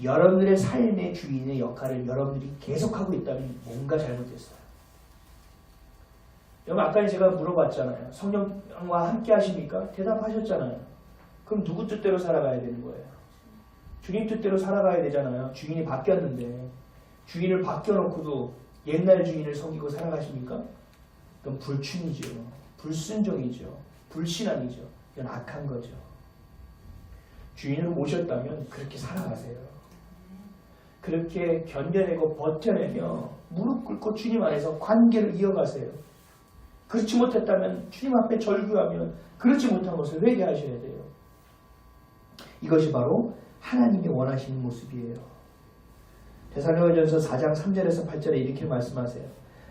여러분들의 삶의 주인의 역할을 여러분들이 계속하고 있다면 뭔가 잘못됐어요. 여러분 아까 제가 물어봤잖아요. 성령과 함께 하십니까? 대답하셨잖아요. 그럼 누구 뜻대로 살아가야 되는 거예요? 주님 뜻대로 살아가야 되잖아요. 주인이 바뀌었는데 주인을 바뀌어놓고도 옛날 주인을 섬기고 살아가십니까? 그건 불충이죠. 불순종이죠. 불신앙이죠. 이건 악한 거죠. 주인을 모셨다면 그렇게 살아가세요. 그렇게 견뎌내고 버텨내며 무릎 꿇고 주님 안에서 관계를 이어가세요. 그렇지 못했다면 주님 앞에 절규하면 그렇지 못한 것을 회개하셔야 돼요. 이것이 바로 하나님이 원하시는 모습이에요. 데살로니가전서 4장 3절에서 8절에 이렇게 말씀하세요.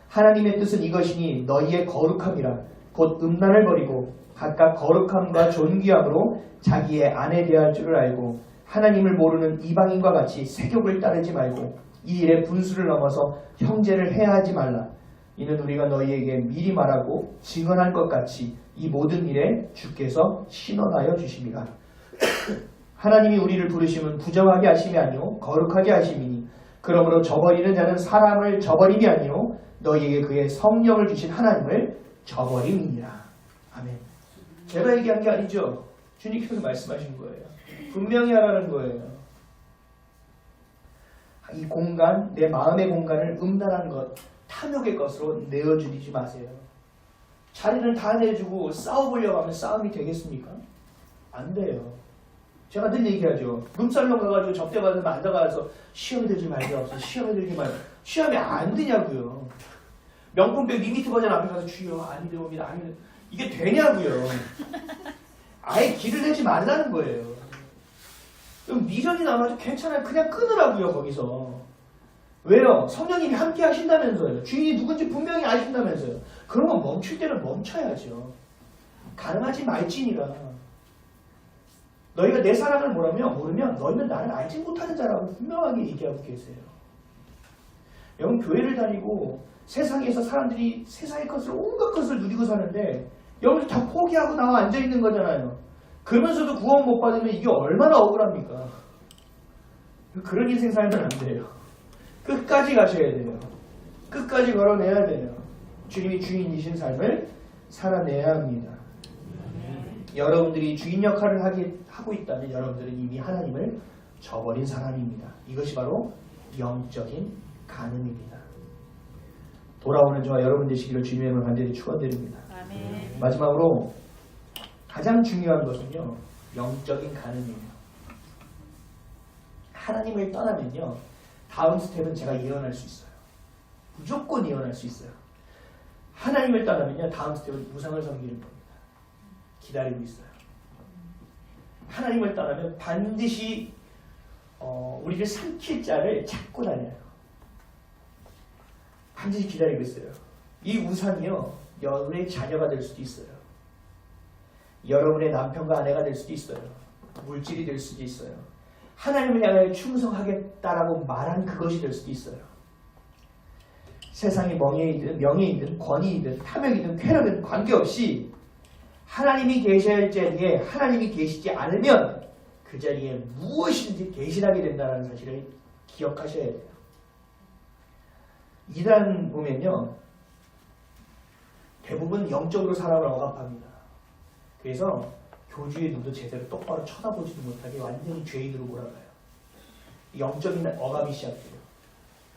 하나님의 뜻은 이것이니 너희의 거룩함이라 곧 음란을 버리고 각각 거룩함과 존귀함으로 자기의 아내 대할 줄을 알고 하나님을 모르는 이방인과 같이 세욕을 따르지 말고 이 일에 분수를 넘어서 형제를 해하지 말라. 이는 우리가 너희에게 미리 말하고 증언할 것 같이 이 모든 일에 주께서 신원하여 주심이라. 하나님이 우리를 부르심은 부정하게 하심이 아니오 거룩하게 하심이니 그러므로 저버리는 자는 사람을 저버림이 아니오 너희에게 그의 성령을 주신 하나님을 저버림이니라. 아멘. 제가 얘기한 게 아니죠. 주님께서 말씀하신 거예요. 분명히 하라는 거예요. 이 공간, 내 마음의 공간을 음란한 것, 탐욕의 것으로 내어주지 마세요. 자리를 다 내주고 싸워보려고 하면 싸움이 되겠습니까? 안 돼요. 제가 늘 얘기하죠. 룸살롱 가가지고 접대받으면 앉아가서 시험에 들지 말게 없어. 시험에 들지 말고. 시험에 안 되냐고요. 명품백 리미트 버전 앞에 가서 주여 안 되옵니다. 아니 이게 되냐고요. 아예 길을 내지 말라는 거예요. 그럼 미련이 남아도 괜찮아요. 그냥 끊으라고요. 거기서. 왜요? 성령님이 함께 하신다면서요. 주인이 누군지 분명히 아신다면서요. 그런 건 멈출 때는 멈춰야죠. 가능하지 말지니라. 너희가 내 사랑을 모르면 너희는 나를 알지 못하는 자라고 분명하게 얘기하고 계세요. 여러분 교회를 다니고 세상에서 사람들이 세상의 것을 온갖 것을 누리고 사는데 여러분 다 포기하고 나와 앉아있는 거잖아요. 그러면서도 구원 못 받으면 이게 얼마나 억울합니까? 그런 인생 살면 안 돼요. 끝까지 가셔야 돼요. 끝까지 걸어내야 돼요. 주님이 주인이신 삶을 살아내야 합니다. 여러분들이 주인 역할을 하고 있다면 여러분들은 이미 하나님을 저버린 사람입니다. 이것이 바로 영적인 간음입니다. 돌아오는 저와 여러분 되시기를 주님의 이름으로 간절히 축원드립니다. 아멘. 마지막으로 가장 중요한 것은요. 영적인 간음이에요. 하나님을 떠나면요. 다음 스텝은 제가 예언할 수 있어요. 무조건 예언할 수 있어요. 하나님을 떠나면요. 다음 스텝은 우상을 섬기는 겁니다. 기다리고 있어요. 하나님을 떠나면 반드시 우리를 삼킬 자를 찾고 다녀요. 반드시 기다리고 있어요. 이 우상이요. 여러분의 자녀가 될 수도 있어요. 여러분의 남편과 아내가 될 수도 있어요. 물질이 될 수도 있어요. 하나님을 향하여 충성하겠다라고 말한 그것이 될 수도 있어요. 세상의 명예이든 권위이든 탐욕이든 쾌락이든 관계없이 하나님이 계셔야 할 자리에 하나님이 계시지 않으면 그 자리에 무엇이든지 계시하게 된다는 사실을 기억하셔야 돼요. 이단 보면요. 대부분 영적으로 사람을 억압합니다. 그래서 교주의 눈도 제대로 똑바로 쳐다보지도 못하게 완전히 죄인으로 몰아가요. 영적인 억압이 시작돼요.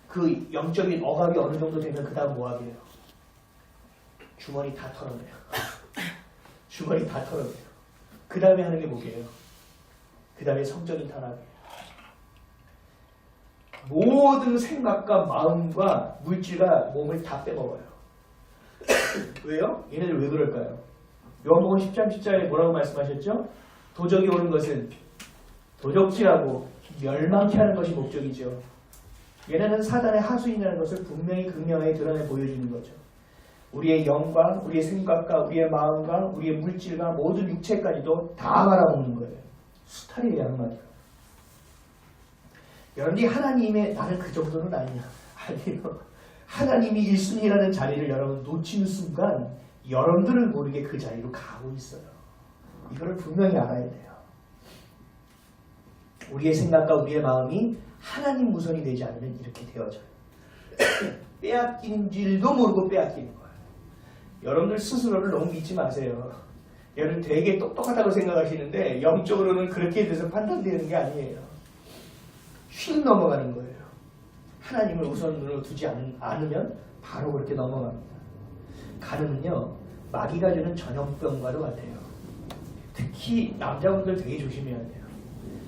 그 영적인 억압이 어느 정도 되면 그 다음 뭐 하게 해요? 주머니 다 털어내요. 주머니 다 털어내요. 그 다음에 하는 게 뭐게요? 그 다음에 성적인 타락이에요. 모든 생각과 마음과 물질과 몸을 다 빼먹어요. 왜요? 얘네들 왜 그럴까요? 요한복음 10장 10절에 뭐라고 말씀하셨죠? 도적이 오는 것은 도적질하고 멸망케 하는 것이 목적이죠. 얘네는 사단의 하수인이라는 것을 분명히 극명하게 드러내 보여주는 거죠. 우리의 영과 우리의 생각과 우리의 마음과 우리의 물질과 모든 육체까지도 다 말아먹는 거예요. 수탈이에요, 한마디로. 여러분이 하나님의 나는 그 정도는 아니야. 아니요. 하나님이 1순위라는 자리를 여러분 놓치는 순간 여러분들은 모르게 그 자리로 가고 있어요. 이걸 분명히 알아야 돼요. 우리의 생각과 우리의 마음이 하나님 우선이 되지 않으면 이렇게 되어져요. 빼앗기는 줄도 모르고 빼앗기는 거예요. 여러분들 스스로를 너무 믿지 마세요. 여러분 되게 똑똑하다고 생각하시는데 영적으로는 그렇게 돼서 판단되는 게 아니에요. 휙 넘어가는 거예요. 하나님을 우선으로 두지 않으면 바로 그렇게 넘어갑니다. 간음은요, 마귀가 주는 전염병과도 같아요. 특히 남자분들 되게 조심해야 돼요.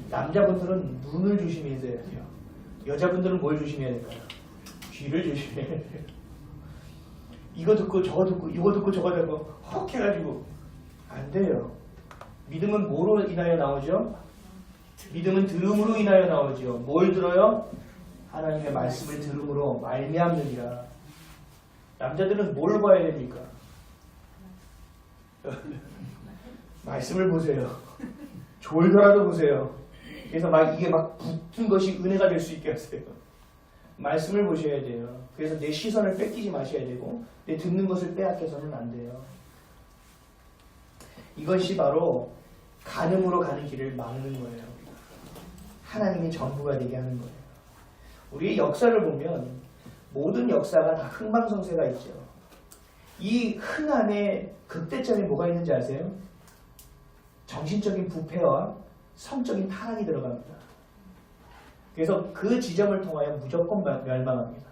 남자분들은 눈을 조심해야 돼요. 여자분들은 뭘 조심해야 될까요? 귀를 조심해야 돼요. 이거 듣고 저거 듣고 이거 듣고 저거 듣고 헉 해가지고 안 돼요. 믿음은 뭐로 인하여 나오죠? 믿음은 들음으로 인하여 나오죠. 뭘 들어요? 하나님의 말씀을 들음으로 말미암느니라. 남자들은 뭘 봐야 됩니까? 말씀을 보세요. 졸더라도 보세요. 그래서 이게 붙은 것이 은혜가 될 수 있게 하세요. 말씀을 보셔야 돼요. 그래서 내 시선을 뺏기지 마셔야 되고 내 듣는 것을 빼앗겨서는 안 돼요. 이것이 바로 간음으로 가는 길을 막는 거예요. 하나님이 전부가 되게 하는 거예요. 우리의 역사를 보면 모든 역사가 다 흥망성쇠가 있죠. 이 흥 안에 극대점에 뭐가 있는지 아세요? 정신적인 부패와 성적인 타락이 들어갑니다. 그래서 그 지점을 통하여 무조건 멸망합니다.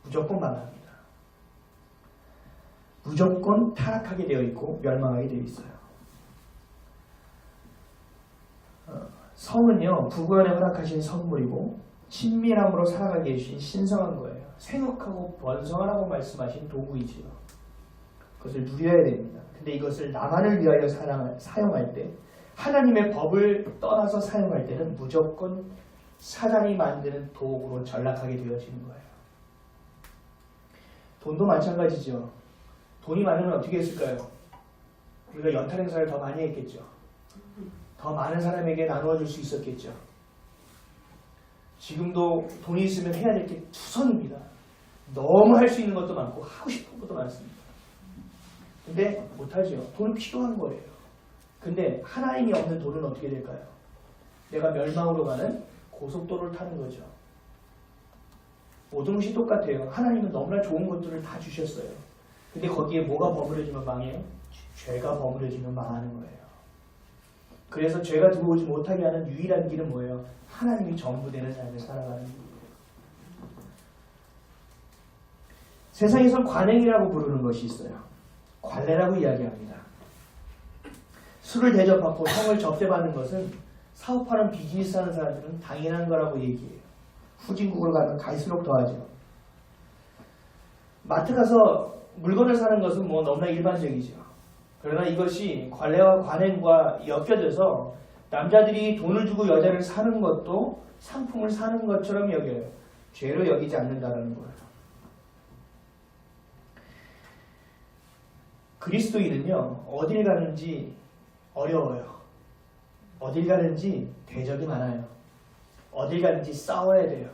무조건 망합니다. 무조건 타락하게 되어 있고 멸망하게 되어 있어요. 성은요, 부부간에 허락하신 선물이고 친밀함으로 살아가게 해주신 신성한 거예요. 생육하고 번성하라고 말씀하신 도구이지요. 그것을 누려야 됩니다. 근데 이것을 나만을 위하여 사용할 때, 하나님의 법을 떠나서 사용할 때는 무조건 사단이 만드는 도구로 전락하게 되어지는 거예요. 돈도 마찬가지죠. 돈이 많으면 어떻게 했을까요? 우리가 연탄 행사를 더 많이 했겠죠. 더 많은 사람에게 나누어 줄 수 있었겠죠. 지금도 돈이 있으면 해야 될 게 투성입니다. 너무 할 수 있는 것도 많고 하고 싶은 것도 많습니다. 근데 못하죠. 돈은 필요한 거예요. 근데 하나님이 없는 돈은 어떻게 될까요? 내가 멸망으로 가는 고속도로를 타는 거죠. 모든 것이 똑같아요. 하나님은 너무나 좋은 것들을 다 주셨어요. 근데 거기에 뭐가 버무려지면 망해요? 죄가 버무려지면 망하는 거예요. 그래서 죄가 들어오지 못하게 하는 유일한 길은 뭐예요? 하나님이 전부 되는 삶을 살아가는 길이에요. 세상에서 관행이라고 부르는 것이 있어요. 관례라고 이야기합니다. 술을 대접받고 성을 접대받는 것은 사업하는 비즈니스 하는 사람들은 당연한 거라고 얘기해요. 후진국으로 가면 갈수록 더하죠. 마트 가서 물건을 사는 것은 뭐 너무나 일반적이죠. 그러나 이것이 관례와 관행과 엮여져서 남자들이 돈을 주고 여자를 사는 것도 상품을 사는 것처럼 여겨요. 죄로 여기지 않는다는 거예요. 그리스도인은요, 어딜 가는지 어려워요. 어딜 가는지 대적이 많아요. 어딜 가는지 싸워야 돼요.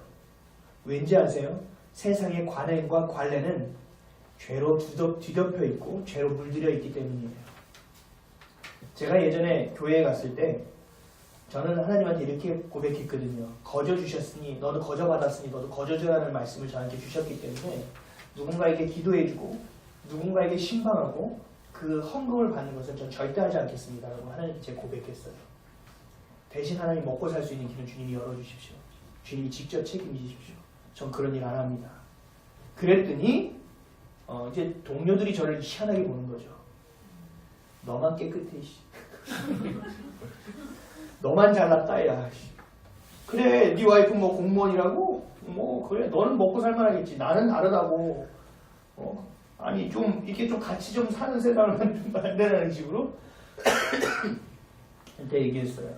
왠지 아세요? 세상의 관행과 관례는 죄로 뒤덮여 있고 죄로 물들여 있기 때문이에요. 제가 예전에 교회에 갔을 때 저는 하나님한테 이렇게 고백했거든요. 거저 주셨으니 너도 거저 받았으니 너도 거저 주라는 말씀을 저한테 주셨기 때문에 누군가에게 기도해주고 누군가에게 신방하고 그 헌금을 받는 것은 전 절대 하지 않겠습니다 라고 하나님께 제가 고백했어요. 대신 하나님 먹고 살 수 있는 길은 주님이 열어주십시오. 주님이 직접 책임지십시오. 전 그런 일 안 합니다. 그랬더니 이제 동료들이 저를 희한하게 보는 거죠. 너만 깨끗해. 너만 잘났다. 야. 그래 네 와이프 뭐 공무원이라고? 뭐 그래 너는 먹고 살만하겠지. 나는 다르다고. 아니 좀 이렇게 좀 같이 좀 사는 생각을 만들라는 식으로 한테 얘기했어요.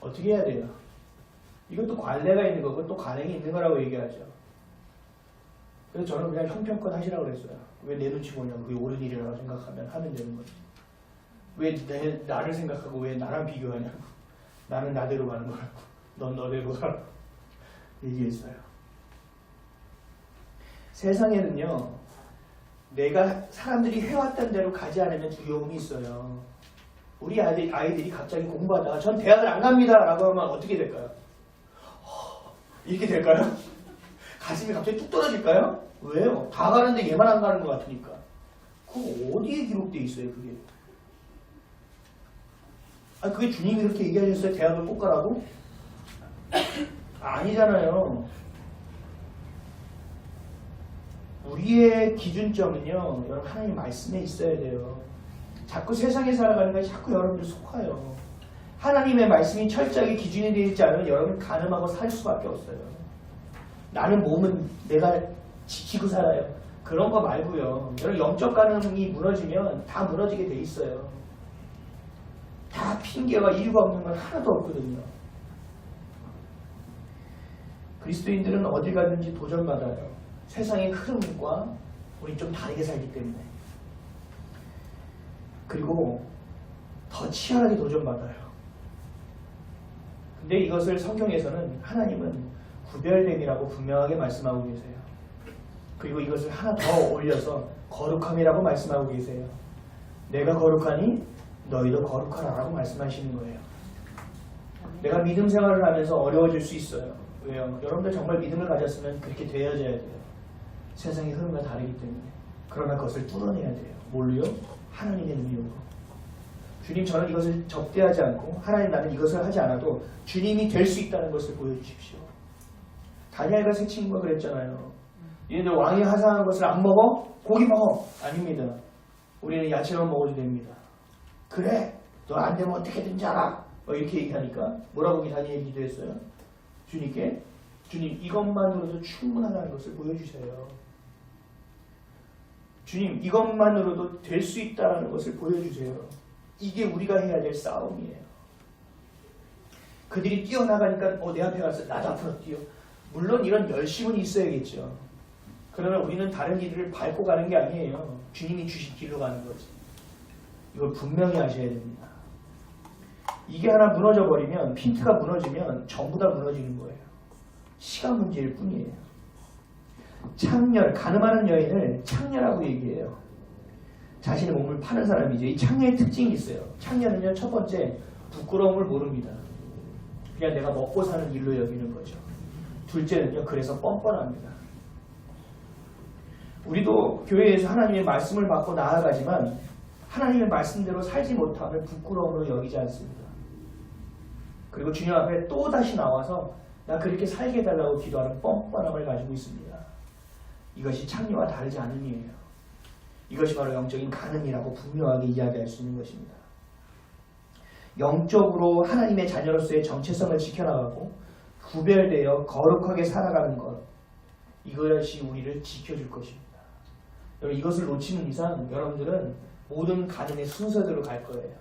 어떻게 해야 돼요? 이것도 관례가 있는 거고 또 관행이 있는 거라고 얘기하죠. 그래서 저는 그냥 형편껏 하시라고 그랬어요. 왜 내 눈치 보냐고. 그게 옳은 일이라고 생각하면 하면 되는 거지. 왜 나를 생각하고 왜 나랑 비교하냐고. 나는 나대로 가는 거라고. 넌 너대로 가라고 얘기했어요. 세상에는요, 내가 사람들이 해왔던 대로 가지 않으면 두려움이 있어요. 우리 아이들이 갑자기 공부하다가 전 대학을 안 갑니다 라고 하면 어떻게 될까요? 이렇게 될까요? 가슴이 갑자기 뚝 떨어질까요? 왜요? 다 가는데 얘만 안 가는 것 같으니까. 그거 어디에 기록되어 있어요 그게? 그게 주님이 그렇게 얘기하셨어요? 대학을 꼭 가라고? 아니잖아요. 우리의 기준점은요, 여러분 하나님 말씀에 있어야 돼요. 자꾸 세상에 살아가는 게 자꾸 여러분들 속아요. 하나님의 말씀이 철저하게 기준이 되어 있지 않으면 여러분 가늠하고 살 수밖에 없어요. 나는 몸은 내가 지키고 살아요. 그런 거 말고요. 여러분 영적 가늠이 무너지면 다 무너지게 돼 있어요. 다 핑계와 이유가 없는 건 하나도 없거든요. 그리스도인들은 어딜 가든지 도전받아요. 세상의 흐름과 우리 좀 다르게 살기 때문에. 그리고 더 치열하게 도전받아요. 근데 이것을 성경에서는 하나님은 구별됨이라고 분명하게 말씀하고 계세요. 그리고 이것을 하나 더 올려서 거룩함이라고 말씀하고 계세요. 내가 거룩하니 너희도 거룩하라 라고 말씀하시는 거예요. 내가 믿음 생활을 하면서 어려워질 수 있어요. 왜요? 여러분들 정말 믿음을 가졌으면 그렇게 되어져야 돼요. 세상의 흐름과 다르기 때문에. 그러나 그것을 뚫어내야 돼요. 뭘로요? 하나님의 능력으로. 주님 저는 이것을 접대하지 않고 하나님 나는 이것을 하지 않아도 주님이 될 수 있다는 것을 보여주십시오. 다니엘과 세 친구가 그랬잖아요. 얘네들 왕이 하사한 것을 안 먹어? 고기 먹어. 아닙니다. 우리는 야채만 먹어도 됩니다. 그래 너 안 되면 어떻게든지 알아. 이렇게 얘기하니까 뭐라고 다니엘이 기도했어요? 주님께 주님 이것만으로도 충분하다는 것을 보여주세요. 주님 이것만으로도 될 수 있다는 것을 보여주세요. 이게 우리가 해야 될 싸움이에요. 그들이 뛰어나가니까 내 앞에 가서 나도 앞으로 뛰어. 물론 이런 열심은 있어야겠죠. 그러나 우리는 다른 길을 밟고 가는 게 아니에요. 주님이 주신 길로 가는 거지. 이걸 분명히 아셔야 됩니다. 이게 하나 무너져 버리면, 핀트가 무너지면 전부 다 무너지는 거예요. 시간 문제일 뿐이에요. 창렬, 가늠하는 여인을 창렬하고 얘기해요. 자신의 몸을 파는 사람이죠. 이 창렬의 특징이 있어요. 창렬은요, 첫 번째, 부끄러움을 모릅니다. 그냥 내가 먹고 사는 일로 여기는 거죠. 둘째는요, 그래서 뻔뻔합니다. 우리도 교회에서 하나님의 말씀을 받고 나아가지만 하나님의 말씀대로 살지 못하면 부끄러움으로 여기지 않습니다. 그리고 주님 앞에 또 다시 나와서 나 그렇게 살게 해달라고 기도하는 뻔뻔함을 가지고 있습니다. 이것이 창녀와 다르지 않음이에요. 이것이 바로 영적인 가늠이라고 분명하게 이야기할 수 있는 것입니다. 영적으로 하나님의 자녀로서의 정체성을 지켜나가고 구별되어 거룩하게 살아가는 것, 이것이 우리를 지켜줄 것입니다. 여러분, 이것을 놓치는 이상 여러분들은 모든 가늠의 순서대로 갈 거예요.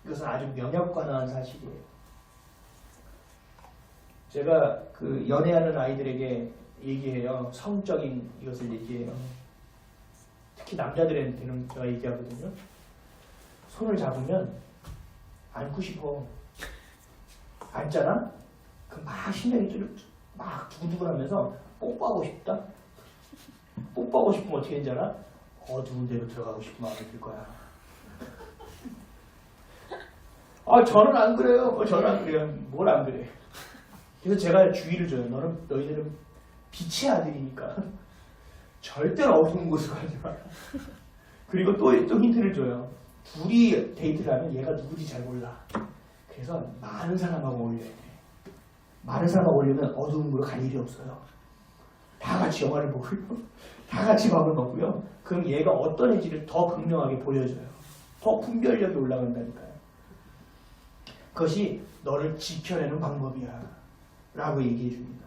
이것은 아주 명확관화한 사실이에요. 제가 그 연애하는 아이들에게 얘기해요. 성적인 이것을 얘기해요. 특히 남자들한테는 제가 얘기하거든요. 손을 잡으면 안고 싶어. 앉잖아? 그럼 막 심장이 막 두근두근하면서 뽀뽀하고 싶다? 뽀뽀하고 싶으면 어떻게 되는지 알아? 어두운 데로 들어가고 싶은 마음이 들 거야. 아, 저는 안 그래요. 저는 안 그래요. 뭘 안 그래. 그래서 제가 주의를 줘요. 너희들은 빛의 아들이니까 절대로 어두운 곳으로 가지 마라. 그리고 또 힌트를 줘요. 둘이 데이트를 하면 얘가 누구지 잘 몰라. 그래서 많은 사람하고 어울려야 돼. 많은 사람하고 어울리면 어두운 곳으로 갈 일이 없어요. 다 같이 영화를 보고요. 다 같이 밥을 먹고요. 그럼 얘가 어떤 애지를 더 극명하게 보여줘요. 더 분별력이 올라간다니까요. 그것이 너를 지켜내는 방법이야 라고 얘기해 줍니다.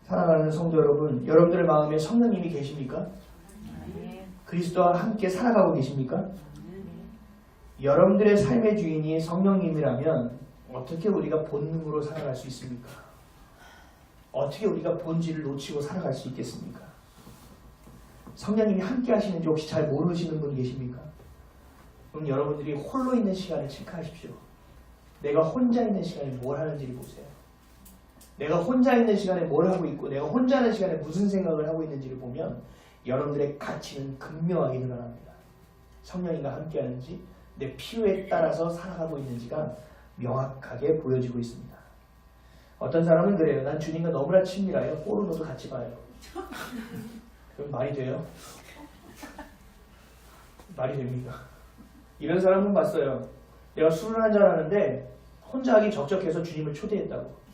사랑하는 성도 여러분, 여러분들의 마음에 성령님이 계십니까? 그리스도와 함께 살아가고 계십니까? 여러분들의 삶의 주인이 성령님이라면 어떻게 우리가 본능으로 살아갈 수 있습니까? 어떻게 우리가 본질을 놓치고 살아갈 수 있겠습니까? 성령님이 함께 하시는지 혹시 잘 모르시는 분 계십니까? 그럼 여러분들이 홀로 있는 시간을 체크하십시오. 내가 혼자 있는 시간에 뭘 하는지를 보세요. 내가 혼자 있는 시간에 뭘 하고 있고 내가 혼자 하는 시간에 무슨 생각을 하고 있는지를 보면 여러분들의 가치는 극명하게 드러납니다. 성령님과 함께 하는지 내 필요에 따라서 살아가고 있는지가 명확하게 보여지고 있습니다. 어떤 사람은 그래요. 난 주님과 너무나 친밀해요. 포르노도 같이 봐요. 그럼 말이 돼요? 말이 됩니까? 이런 사람은 봤어요. 내가 술을 한잔 하는데 혼자 하기 적적해서 주님을 초대했다고.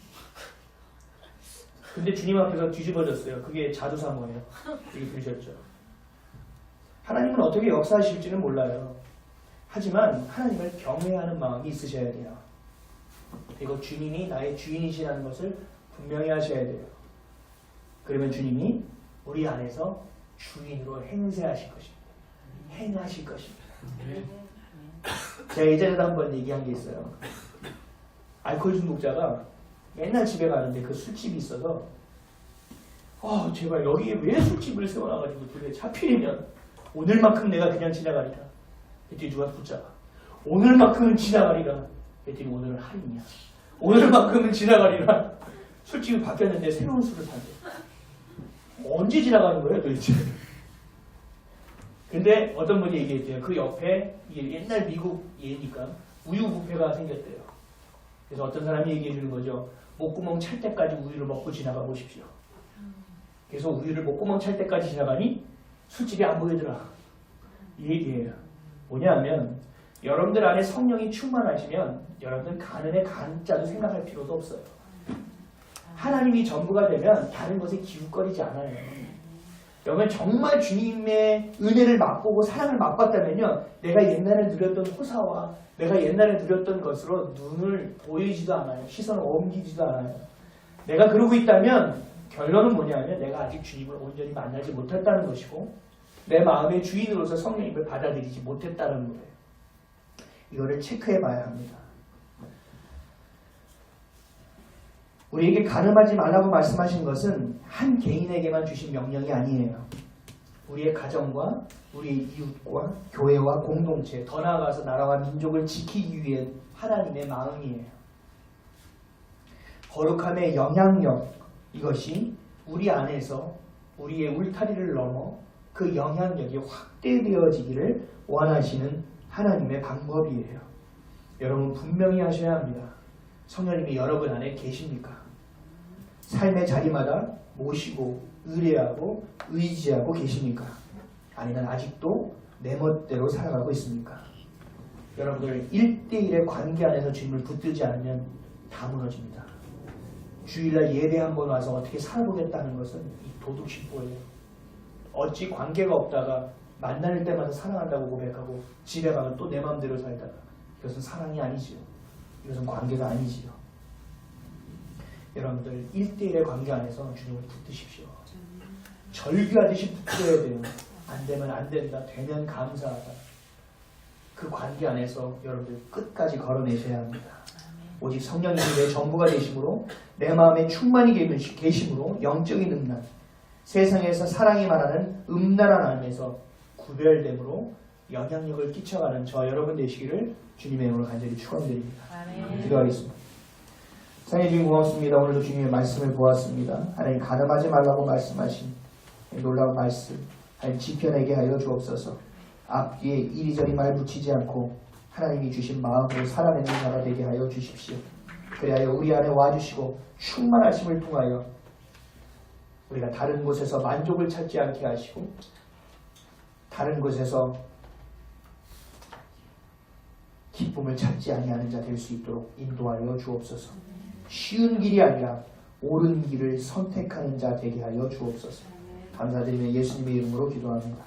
근데 주님 앞에서 뒤집어졌어요. 그게 자두사모예요. 이게 들으셨죠? 하나님은 어떻게 역사하실지는 몰라요. 하지만 하나님을 경외하는 마음이 있으셔야 돼요. 그리고 주님이 나의 주인이시라는 것을 분명히 하셔야 돼요. 그러면 주님이 우리 안에서 주인으로 행세하실 것입니다. 행하실 것입니다. 제가 예전에도 한번 얘기한 게 있어요. 알코올 중독자가 맨날 집에 가는데 그 술집이 있어서 제발 여기에 왜 술집을 세워놔가지고 도대체 하필이면 오늘만큼 내가 그냥 지나가리라. 그랬더니 누가 붙잡아. 오늘만큼은 지나가리라. 그랬더니 오늘은 할인이야. 오늘만큼은 지나가리라. 술집이 바뀌었는데 새로운 술을 판대. 언제 지나가는 거예요 도대체? 근데 어떤 분이 얘기했대요. 그 옆에 이게 옛날 미국 예니까 우유 뷔페가 생겼대요. 그래서 어떤 사람이 얘기해 주는 거죠. 목구멍 찰 때까지 우유를 먹고 지나가 보십시오. 그래서 우유를 목구멍 찰 때까지 지나가니 술집이 안 보이더라. 이 얘기예요. 뭐냐면 여러분들 안에 성령이 충만하시면 여러분들 가는의 간자도 생각할 필요도 없어요. 하나님이 전부가 되면 다른 것에 기웃거리지 않아요. 여러분 정말 주님의 은혜를 맛보고 사랑을 맛봤다면요. 내가 옛날에 누렸던 호사와 내가 옛날에 누렸던 것으로 눈을 보이지도 않아요. 시선을 옮기지도 않아요. 내가 그러고 있다면 결론은 뭐냐면 내가 아직 주님을 온전히 만나지 못했다는 것이고 내 마음의 주인으로서 성령님을 받아들이지 못했다는 거예요. 이거를 체크해 봐야 합니다. 우리에게 가늠하지 말라고 말씀하신 것은 한 개인에게만 주신 명령이 아니에요. 우리의 가정과 우리의 이웃과 교회와 공동체, 더 나아가서 나라와 민족을 지키기 위해 하나님의 마음이에요. 거룩함의 영향력, 이것이 우리 안에서 우리의 울타리를 넘어 그 영향력이 확대되어지기를 원하시는 하나님의 방법이에요. 여러분 분명히 하셔야 합니다. 성령님이 여러분 안에 계십니까? 삶의 자리마다 모시고 의뢰하고 의지하고 계십니까? 아니면 아직도 내 멋대로 살아가고 있습니까? 여러분들 1대1의 관계 안에서 주님을 붙들지 않으면 다 무너집니다. 주일날 예배 한번 와서 어떻게 살아보겠다는 것은 이 도둑심보예요. 어찌 관계가 없다가 만날 때마다 사랑한다고 고백하고 집에 가면 또 내 마음대로 살다가 이것은 사랑이 아니지요. 이것은 관계가 아니지요. 여러분들 1대1의 관계 안에서 주님을 붙드십시오. 절규하듯이 붙들어야 돼요. 안 되면 안 된다. 되면 감사하다. 그 관계 안에서 여러분들 끝까지 걸어내셔야 합니다. 오직 성령님이 내 전부가 되심으로 내 마음에 충만히 계심으로 영적인 음란, 세상에서 사랑이 말하는 음란한 안에서 구별됨으로 영향력을 끼쳐가는 저 여러분 되시기를 주님의 이름으로 간절히 축원드립니다. 기도하겠습니다. 사랑해 주님 고맙습니다. 오늘도 주님의 말씀을 보았습니다. 하나님 가늠하지 말라고 말씀하신 놀라운 말씀 하나님 지켜내게 하여 주옵소서. 앞뒤에 이리저리 말 붙이지 않고 하나님이 주신 마음으로 살아내는 자가 되게 하여 주십시오. 그리하여 우리 안에 와주시고 충만하심을 통하여 우리가 다른 곳에서 만족을 찾지 않게 하시고 다른 곳에서 기쁨을 찾지 아니하는 자 될 수 있도록 인도하여 주옵소서. 쉬운 길이 아니라 옳은 길을 선택하는 자 되게 하여 주옵소서. 감사드리며 예수님의 이름으로 기도합니다.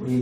우리